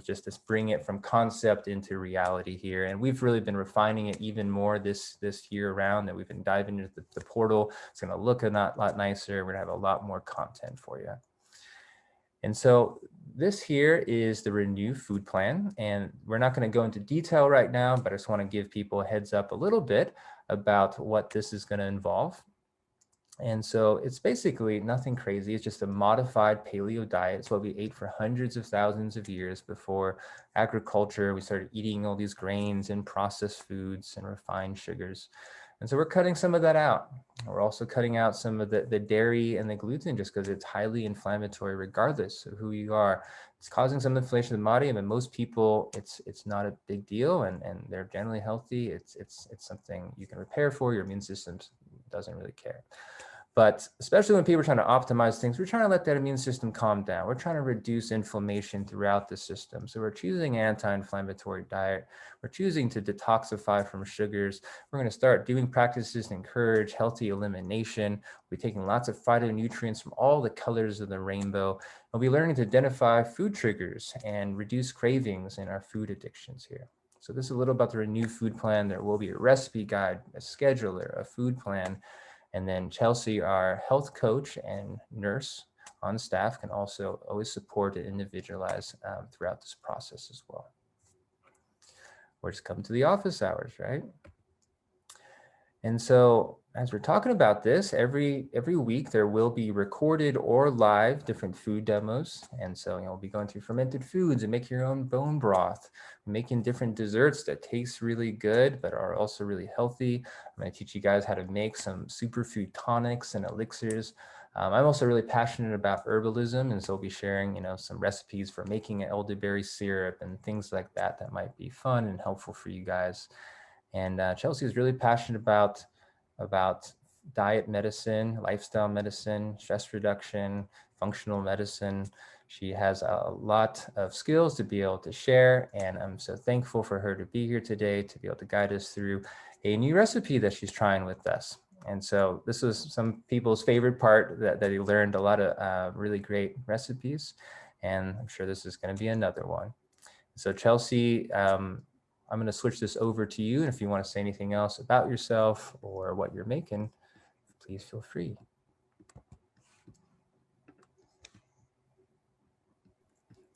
Just to bring it from concept into reality here. And we've really been refining it even more this year around, that we've been diving into the portal. It's going to look a lot nicer. We're going to have a lot more content for you. And so this here is the Renew food plan, and we're not going to go into detail right now, but I just want to give people a heads up a little bit about what this is going to involve. And so it's basically nothing crazy. It's just a modified paleo diet. It's what we ate for hundreds of thousands of years before agriculture. We started eating all these grains and processed foods and refined sugars. And so we're cutting some of that out. We're also cutting out some of the dairy and the gluten just because it's highly inflammatory regardless of who you are. It's causing some inflammation in the body, and most people, it's not a big deal, and they're generally healthy. It's something you can repair for. Your immune system doesn't really care. But especially when people are trying to optimize things, we're trying to let that immune system calm down. We're trying to reduce inflammation throughout the system. So we're choosing an anti-inflammatory diet. We're choosing to detoxify from sugars. We're going to start doing practices to encourage healthy elimination. We're taking lots of phytonutrients from all the colors of the rainbow. We'll be learning to identify food triggers and reduce cravings in our food addictions here. So this is a little about the Renew food plan. There will be a recipe guide, a scheduler, a food plan. And then Chelsea, our health coach and nurse on staff, can also always support and individualize throughout this process as well. Or just come to the office hours, right? And so as we're talking about this, every week there will be recorded or live different food demos. And so we'll be going through fermented foods and make your own bone broth, making different desserts that taste really good, but are also really healthy. I'm going to teach you guys how to make some superfood tonics and elixirs. I'm also really passionate about herbalism, and so we'll be sharing, some recipes for making an elderberry syrup and things like that that might be fun and helpful for you guys. And Chelsea is really passionate about diet medicine, lifestyle medicine, stress reduction, functional medicine. She has a lot of skills to be able to share, and I'm so thankful for her to be here today to be able to guide us through a new recipe that she's trying with us. And so this was some people's favorite part, that he learned a lot of really great recipes, and I'm sure this is going to be another one. So Chelsea, I'm going to switch this over to you. And if you want to say anything else about yourself or what you're making, please feel free.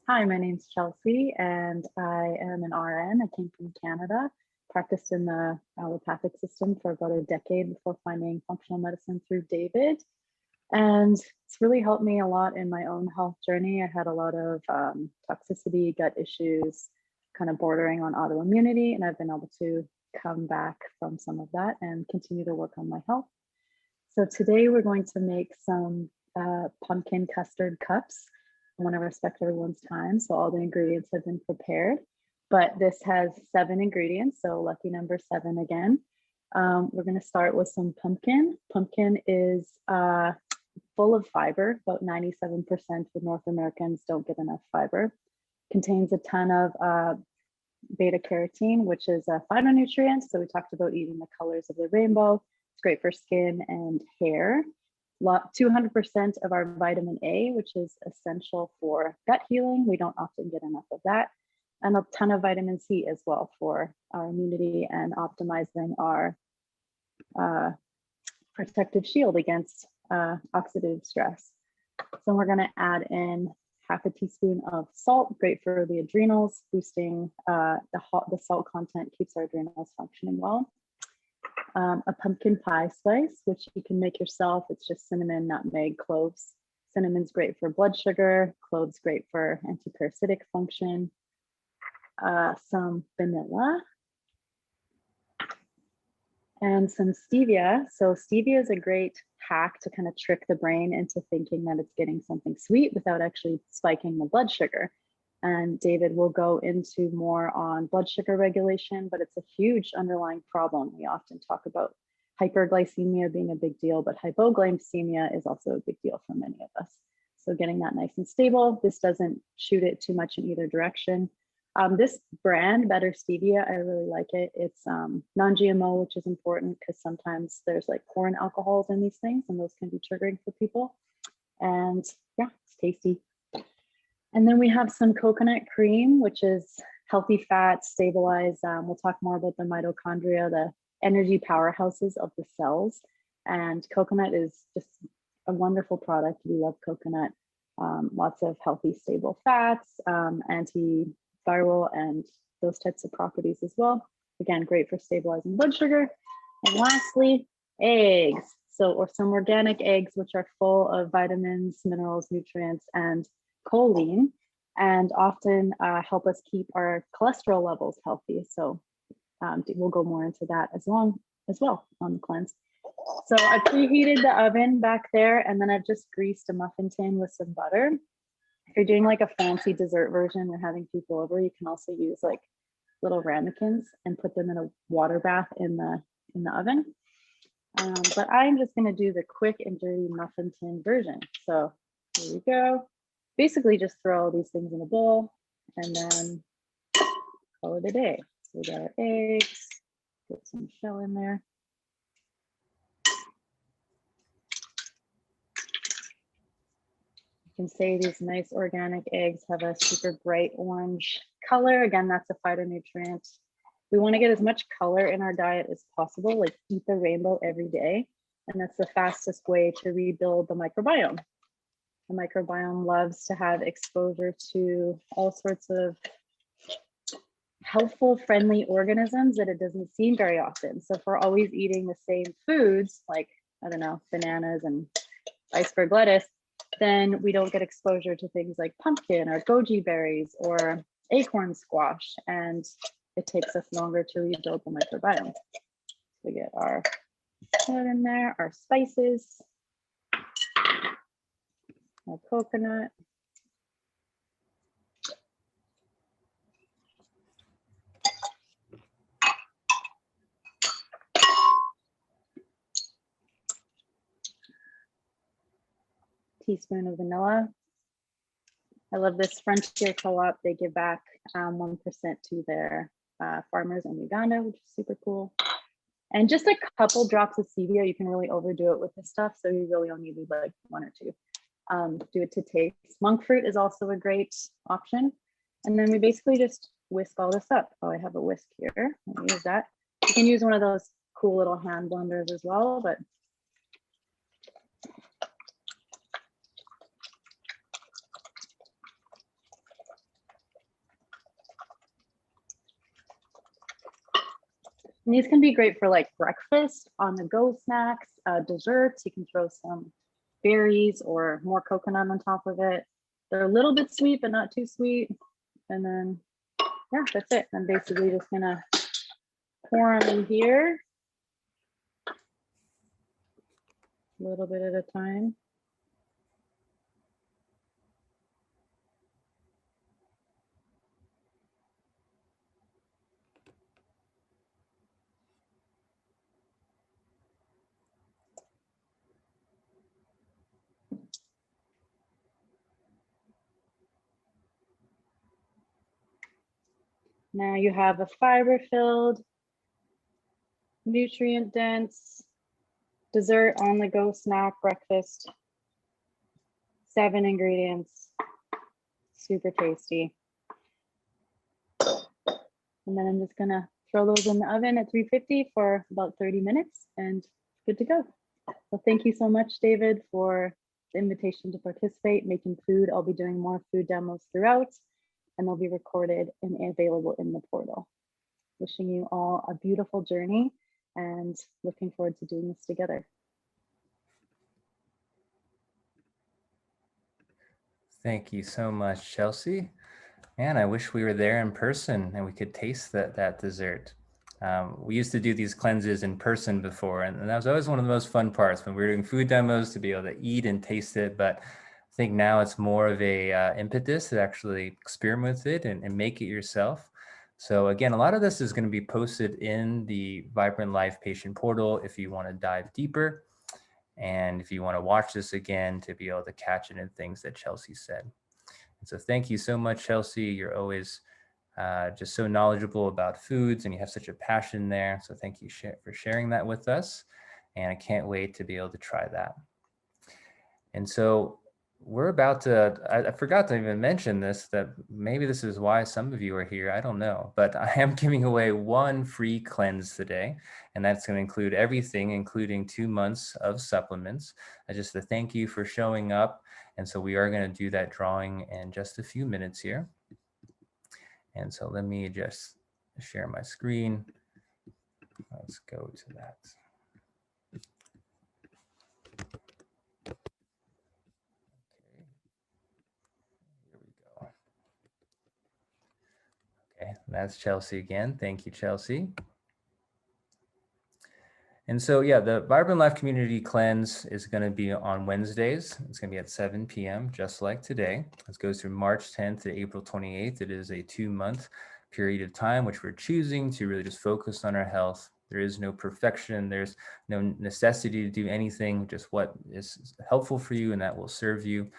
Hi, my name's Chelsea, and I am an RN. I came from Canada, practiced in the allopathic system for about a decade before finding functional medicine through David. And it's really helped me a lot in my own health journey. I had a lot of toxicity, gut issues, kind of bordering on autoimmunity, and I've been able to come back from some of that and continue to work on my health. So today we're going to make some pumpkin custard cups. I want to respect everyone's time, so all the ingredients have been prepared, but this has 7 ingredients, so lucky number 7 again. We're going to start with some pumpkin. Pumpkin is full of fiber. About 97% of North Americans don't get enough fiber. Contains a ton of beta carotene, which is a phytonutrient. So we talked about eating the colors of the rainbow. It's great for skin and hair. 200% of our vitamin A, which is essential for gut healing. We don't often get enough of that. And a ton of vitamin C as well for our immunity and optimizing our protective shield against oxidative stress. So we're going to add in half a teaspoon of salt, great for the adrenals, boosting the salt content keeps our adrenals functioning well. A pumpkin pie slice, which you can make yourself. It's just cinnamon, nutmeg, cloves. Cinnamon's great for blood sugar, cloves great for antiparasitic function. Some vanilla and some stevia. So stevia is a great hack to kind of trick the brain into thinking that it's getting something sweet without actually spiking the blood sugar. And David will go into more on blood sugar regulation, but it's a huge underlying problem. We often talk about hyperglycemia being a big deal, but hypoglycemia is also a big deal for many of us. So getting that nice and stable. This doesn't shoot it too much in either direction. This brand, Better Stevia, I really like it. It's non-GMO, which is important because sometimes there's like corn alcohols in these things, and those can be triggering for people. And yeah, it's tasty. And then we have some coconut cream, which is healthy fats, stabilize. We'll talk more about the mitochondria, the energy powerhouses of the cells. And coconut is just a wonderful product. We love coconut. Lots of healthy, stable fats, antiviral, and those types of properties as well. Again, great for stabilizing blood sugar. And lastly, eggs. Or some organic eggs, which are full of vitamins, minerals, nutrients, and choline, and often help us keep our cholesterol levels healthy. So we'll go more into that as well on the cleanse. So I preheated the oven back there, and then I've just greased a muffin tin with some butter. If you're doing like a fancy dessert version or having people over, you can also use like little ramekins and put them in a water bath in the oven. But I'm just going to do the quick and dirty muffin tin version. So here we go. Basically just throw all these things in a bowl and then call it a day. So we got our eggs, put some shell in there. You can say these nice organic eggs have a super bright orange color. Again, that's a phytonutrient. We want to get as much color in our diet as possible, like eat the rainbow every day. And that's the fastest way to rebuild the microbiome. The microbiome loves to have exposure to all sorts of healthful, friendly organisms that it doesn't see very often. So if we're always eating the same foods, like, I don't know, bananas and iceberg lettuce, then we don't get exposure to things like pumpkin or goji berries or acorn squash. And it takes us longer to rebuild the microbiome. So we get our nut in there, our spices, our coconut. Teaspoon of vanilla. I love this Frontier Co-op. They give back 1% to their farmers in Uganda, which is super cool. And just a couple drops of stevia. You can really overdo it with this stuff, so you really only need like 1 or 2. Do it to taste. Monk fruit is also a great option. And then we basically just whisk all this up. Oh, I have a whisk here. Let me use that. You can use one of those cool little hand blenders as well, but and these can be great for like breakfast, on the go snacks, desserts. You can throw some berries or more coconut on top of it. They're a little bit sweet, but not too sweet. And then, yeah, that's it. I'm basically just gonna pour them in here, a little bit at a time. Now you have a fiber-filled, nutrient-dense, dessert, on the go snack, breakfast, 7 ingredients, super tasty. And then I'm just gonna throw those in the oven at 350 for about 30 minutes and good to go. So thank you so much, David, for the invitation to participate, making food. I'll be doing more food demos throughout, and they'll be recorded and available in the portal. Wishing you all a beautiful journey and looking forward to doing this together. Thank you so much, Chelsea. Man, I wish we were there in person and we could taste that dessert. We used to do these cleanses in person before, and that was always one of the most fun parts when we were doing food demos, to be able to eat and taste it. But I think now it's more of a impetus to actually experiment with it and make it yourself. So again, a lot of this is going to be posted in the Vibrant Life patient portal if you want to dive deeper. And if you want to watch this again to be able to catch it in things that Chelsea said. And so thank you so much, Chelsea. You're always just so knowledgeable about foods and you have such a passion there. So thank you for sharing that with us. And I can't wait to be able to try that. And so we're about to, I forgot to even mention this, that maybe this is why some of you are here, I don't know, but I am giving away 1 free cleanse today, and that's going to include everything, including 2 months of supplements. Just to thank you for showing up. And so we are going to do that drawing in just a few minutes here. And so let me just share my screen. Let's go to that. Okay, that's Chelsea again. Thank you, Chelsea. And so, yeah, the Vibrant Life Community Cleanse is going to be on Wednesdays. It's going to be at 7 p.m., just like today. This goes through March 10th to April 28th. It is a 2-month period of time, which we're choosing to really just focus on our health. There is no perfection. There's no necessity to do anything, just what is helpful for you and that will serve you.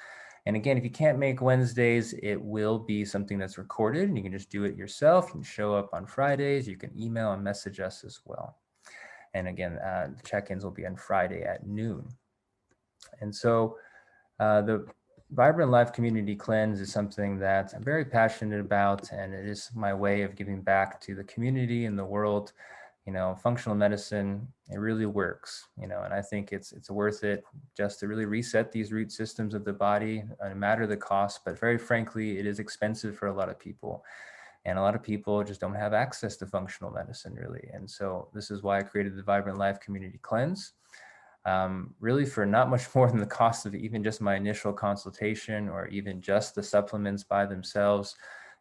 And again, if you can't make Wednesdays, it will be something that's recorded and you can just do it yourself. You can show up on Fridays. You can email and message us as well. And again, the check-ins will be on Friday at noon. And so the Vibrant Life Community Cleanse is something that I'm very passionate about, and it is my way of giving back to the community and the world. You know, functional medicine, it really works, you know, and I think it's worth it just to really reset these root systems of the body, no matter the cost, but very frankly, it is expensive for a lot of people. And a lot of people just don't have access to functional medicine really. And so this is why I created the Vibrant Life Community Cleanse, really for not much more than the cost of even just my initial consultation or even just the supplements by themselves.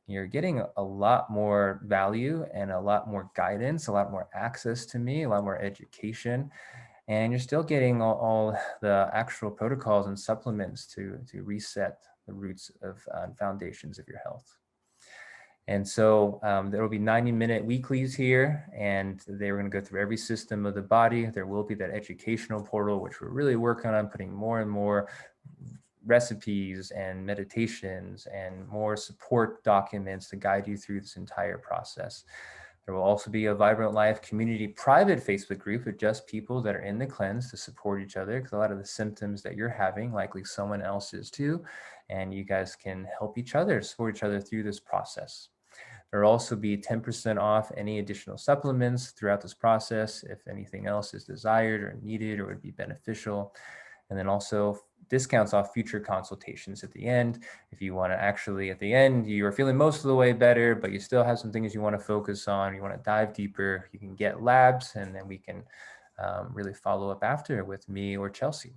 You're getting a lot more value and a lot more guidance, a lot more access to me, a lot more education. And you're still getting all the actual protocols and supplements to reset the roots of foundations of your health. And so there will be 90-minute weeklies here, and they're going to go through every system of the body. There will be that educational portal, which we're really working on putting more and more recipes and meditations and more support documents to guide you through this entire process. There will also be a Vibrant Life community private Facebook group with just people that are in the cleanse to support each other, because a lot of the symptoms that you're having, likely someone else is too, and you guys can help each other, support each other through this process. There will also be 10% off any additional supplements throughout this process if anything else is desired or needed or would be beneficial. And then also discounts off future consultations at the end. If you want to actually, at the end, you are feeling most of the way better, but you still have some things you want to focus on, you want to dive deeper, you can get labs, and then we can really follow up after with me or Chelsea.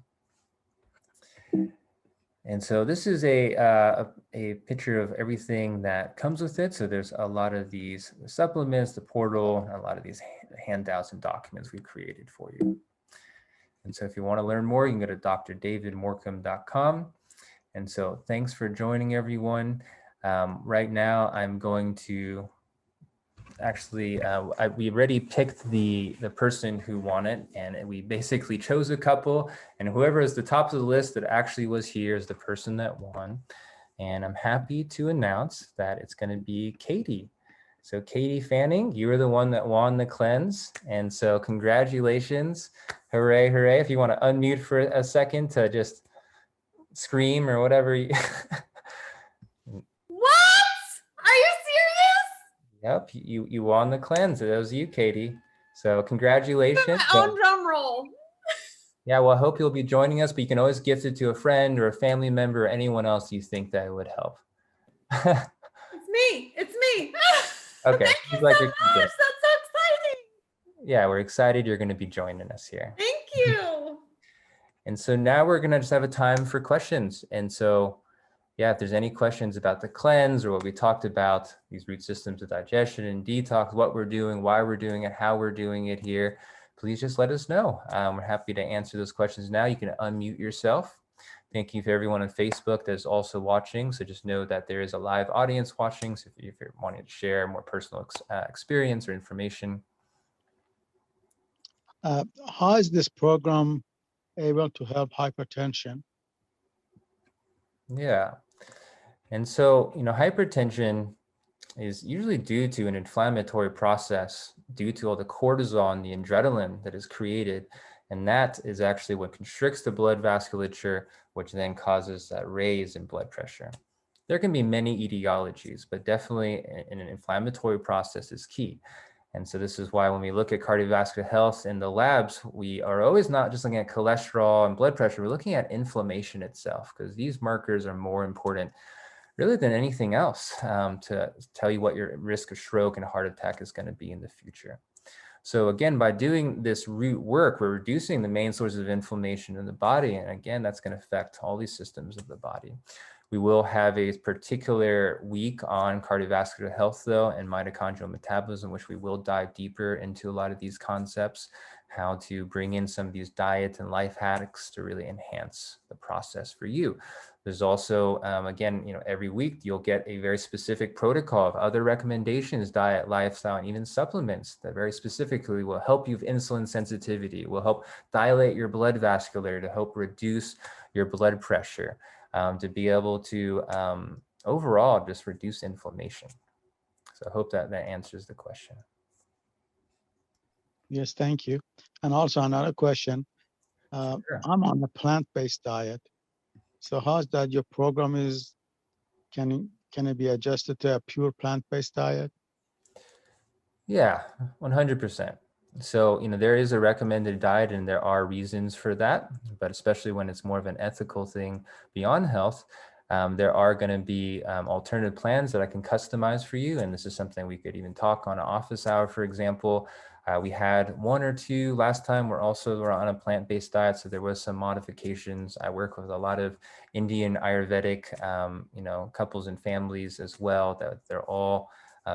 And so this is a picture of everything that comes with it. So there's a lot of these supplements, the portal, a lot of these handouts and documents we've created for you. And so if you want to learn more, you can go to drdavidmorcom.com. And so thanks for joining, everyone. Right now, I'm going to actually, we already picked the person who won it, and we basically chose a couple, and whoever is the top of the list that actually was here is the person that won. And I'm happy to announce that it's going to be Katie. So Katie Fanning, you were the one that won the cleanse, and so congratulations. Hooray, hooray. If you want to unmute for a second to just scream or whatever. What? Are you serious? Yep, you won the cleanse. That was you, Katie. So congratulations. My own drum roll. Yeah, well, I hope you'll be joining us, but you can always gift it to a friend or a family member or anyone else you think that would help. It's me. It's me. Okay. Thank you seems like so you're much. keeping it. That's so exciting. Yeah, we're excited you're going to be joining us here. Thank you. And so now we're going to just have a time for questions. And so, yeah, if there's any questions about the cleanse or what we talked about, these root systems of digestion and detox, what we're doing, why we're doing it, how we're doing it here, please just let us know. We're happy to answer those questions now. You can unmute yourself. Thank you for everyone on Facebook that's also watching. So just know that there is a live audience watching. So if you're wanting to share more personal experience or information. How is this program able to help hypertension? Yeah. And so, hypertension is usually due to an inflammatory process due to all the cortisol and the adrenaline that is created. And that is actually what constricts the blood vasculature, which then causes that raise in blood pressure. There can be many etiologies, but definitely an inflammatory process is key. And so this is why when we look at cardiovascular health in the labs, we are always not just looking at cholesterol and blood pressure, we're looking at inflammation itself, because these markers are more important really than anything else to tell you what your risk of stroke and heart attack is going to be in the future. So again, by doing this root work, we're reducing the main sources of inflammation in the body. And again, that's going to affect all these systems of the body. We will have a particular week on cardiovascular health, though, and mitochondrial metabolism, which we will dive deeper into a lot of these concepts, how to bring in some of these diet and life hacks to really enhance the process for you. There's also, again, every week you'll get a very specific protocol of other recommendations, diet, lifestyle, and even supplements that very specifically will help you with insulin sensitivity, will help dilate your blood vasculature to help reduce your blood pressure, to be able to overall just reduce inflammation. So I hope that answers the question. Yes, thank you. And also another question. Sure. I'm on a plant-based diet. So how's that your program is, can it be adjusted to a pure plant-based diet? Yeah, 100%. So, there is a recommended diet and there are reasons for that, but especially when it's more of an ethical thing beyond health, there are going to be alternative plans that I can customize for you. And this is something we could even talk on an office hour, for example. We had one or two last time. We're on a plant-based diet, so there was some modifications. I work with a lot of Indian Ayurvedic, couples and families as well, that they're all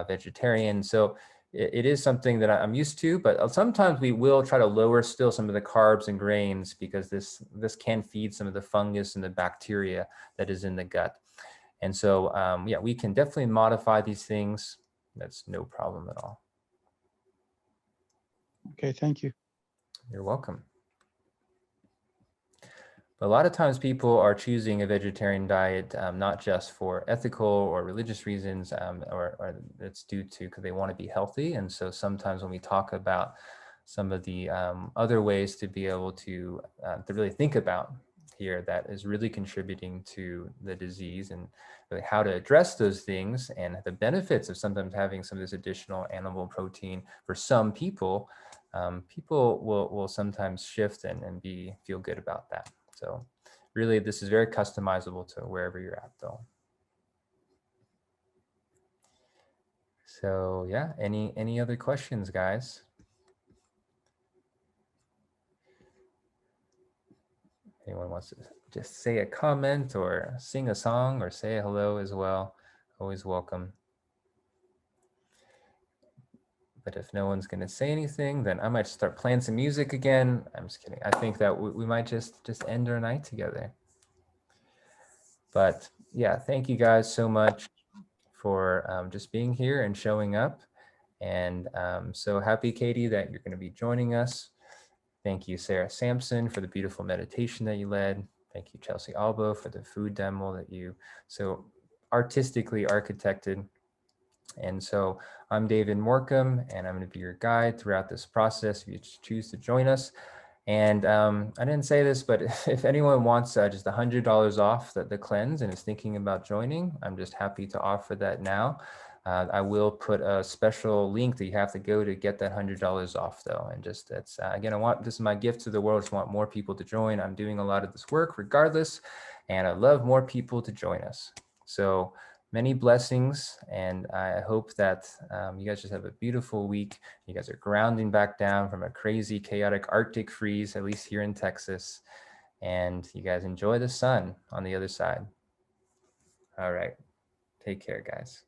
vegetarian. So it is something that I'm used to, but sometimes we will try to lower still some of the carbs and grains because this can feed some of the fungus and the bacteria that is in the gut. And so, yeah, we can definitely modify these things. That's no problem at all. Okay, thank you. You're welcome. But a lot of times people are choosing a vegetarian diet, not just for ethical or religious reasons, or it's due to because they want to be healthy. And so sometimes when we talk about some of the other ways to be able to really think about here that is really contributing to the disease and really how to address those things and the benefits of sometimes having some of this additional animal protein for some people, people will sometimes shift and feel good about that. So really, this is very customizable to wherever you're at, though. So yeah, any other questions, guys? Anyone wants to just say a comment or sing a song or say hello as well? Always welcome. But if no one's going to say anything, then I might start playing some music again. I'm just kidding. I think that we might just end our night together. But yeah, thank you guys so much for just being here and showing up. And so happy, Katie, that you're going to be joining us. Thank you, Sarah Sampson, for the beautiful meditation that you led. Thank you, Chelsea Albo, for the food demo that you so artistically architected. And so I'm David Morcom, and I'm going to be your guide throughout this process if you choose to join us. And I didn't say this, but if anyone wants just $100 off the cleanse and is thinking about joining, I'm just happy to offer that now. I will put a special link that you have to go to get that $100 off though. And just that's, again, this is my gift to the world. I just want more people to join. I'm doing a lot of this work regardless, and I love more people to join us. So many blessings, and I hope that you guys just have a beautiful week. You guys are grounding back down from a crazy, chaotic Arctic freeze, at least here in Texas, and you guys enjoy the sun on the other side. All right, take care, guys.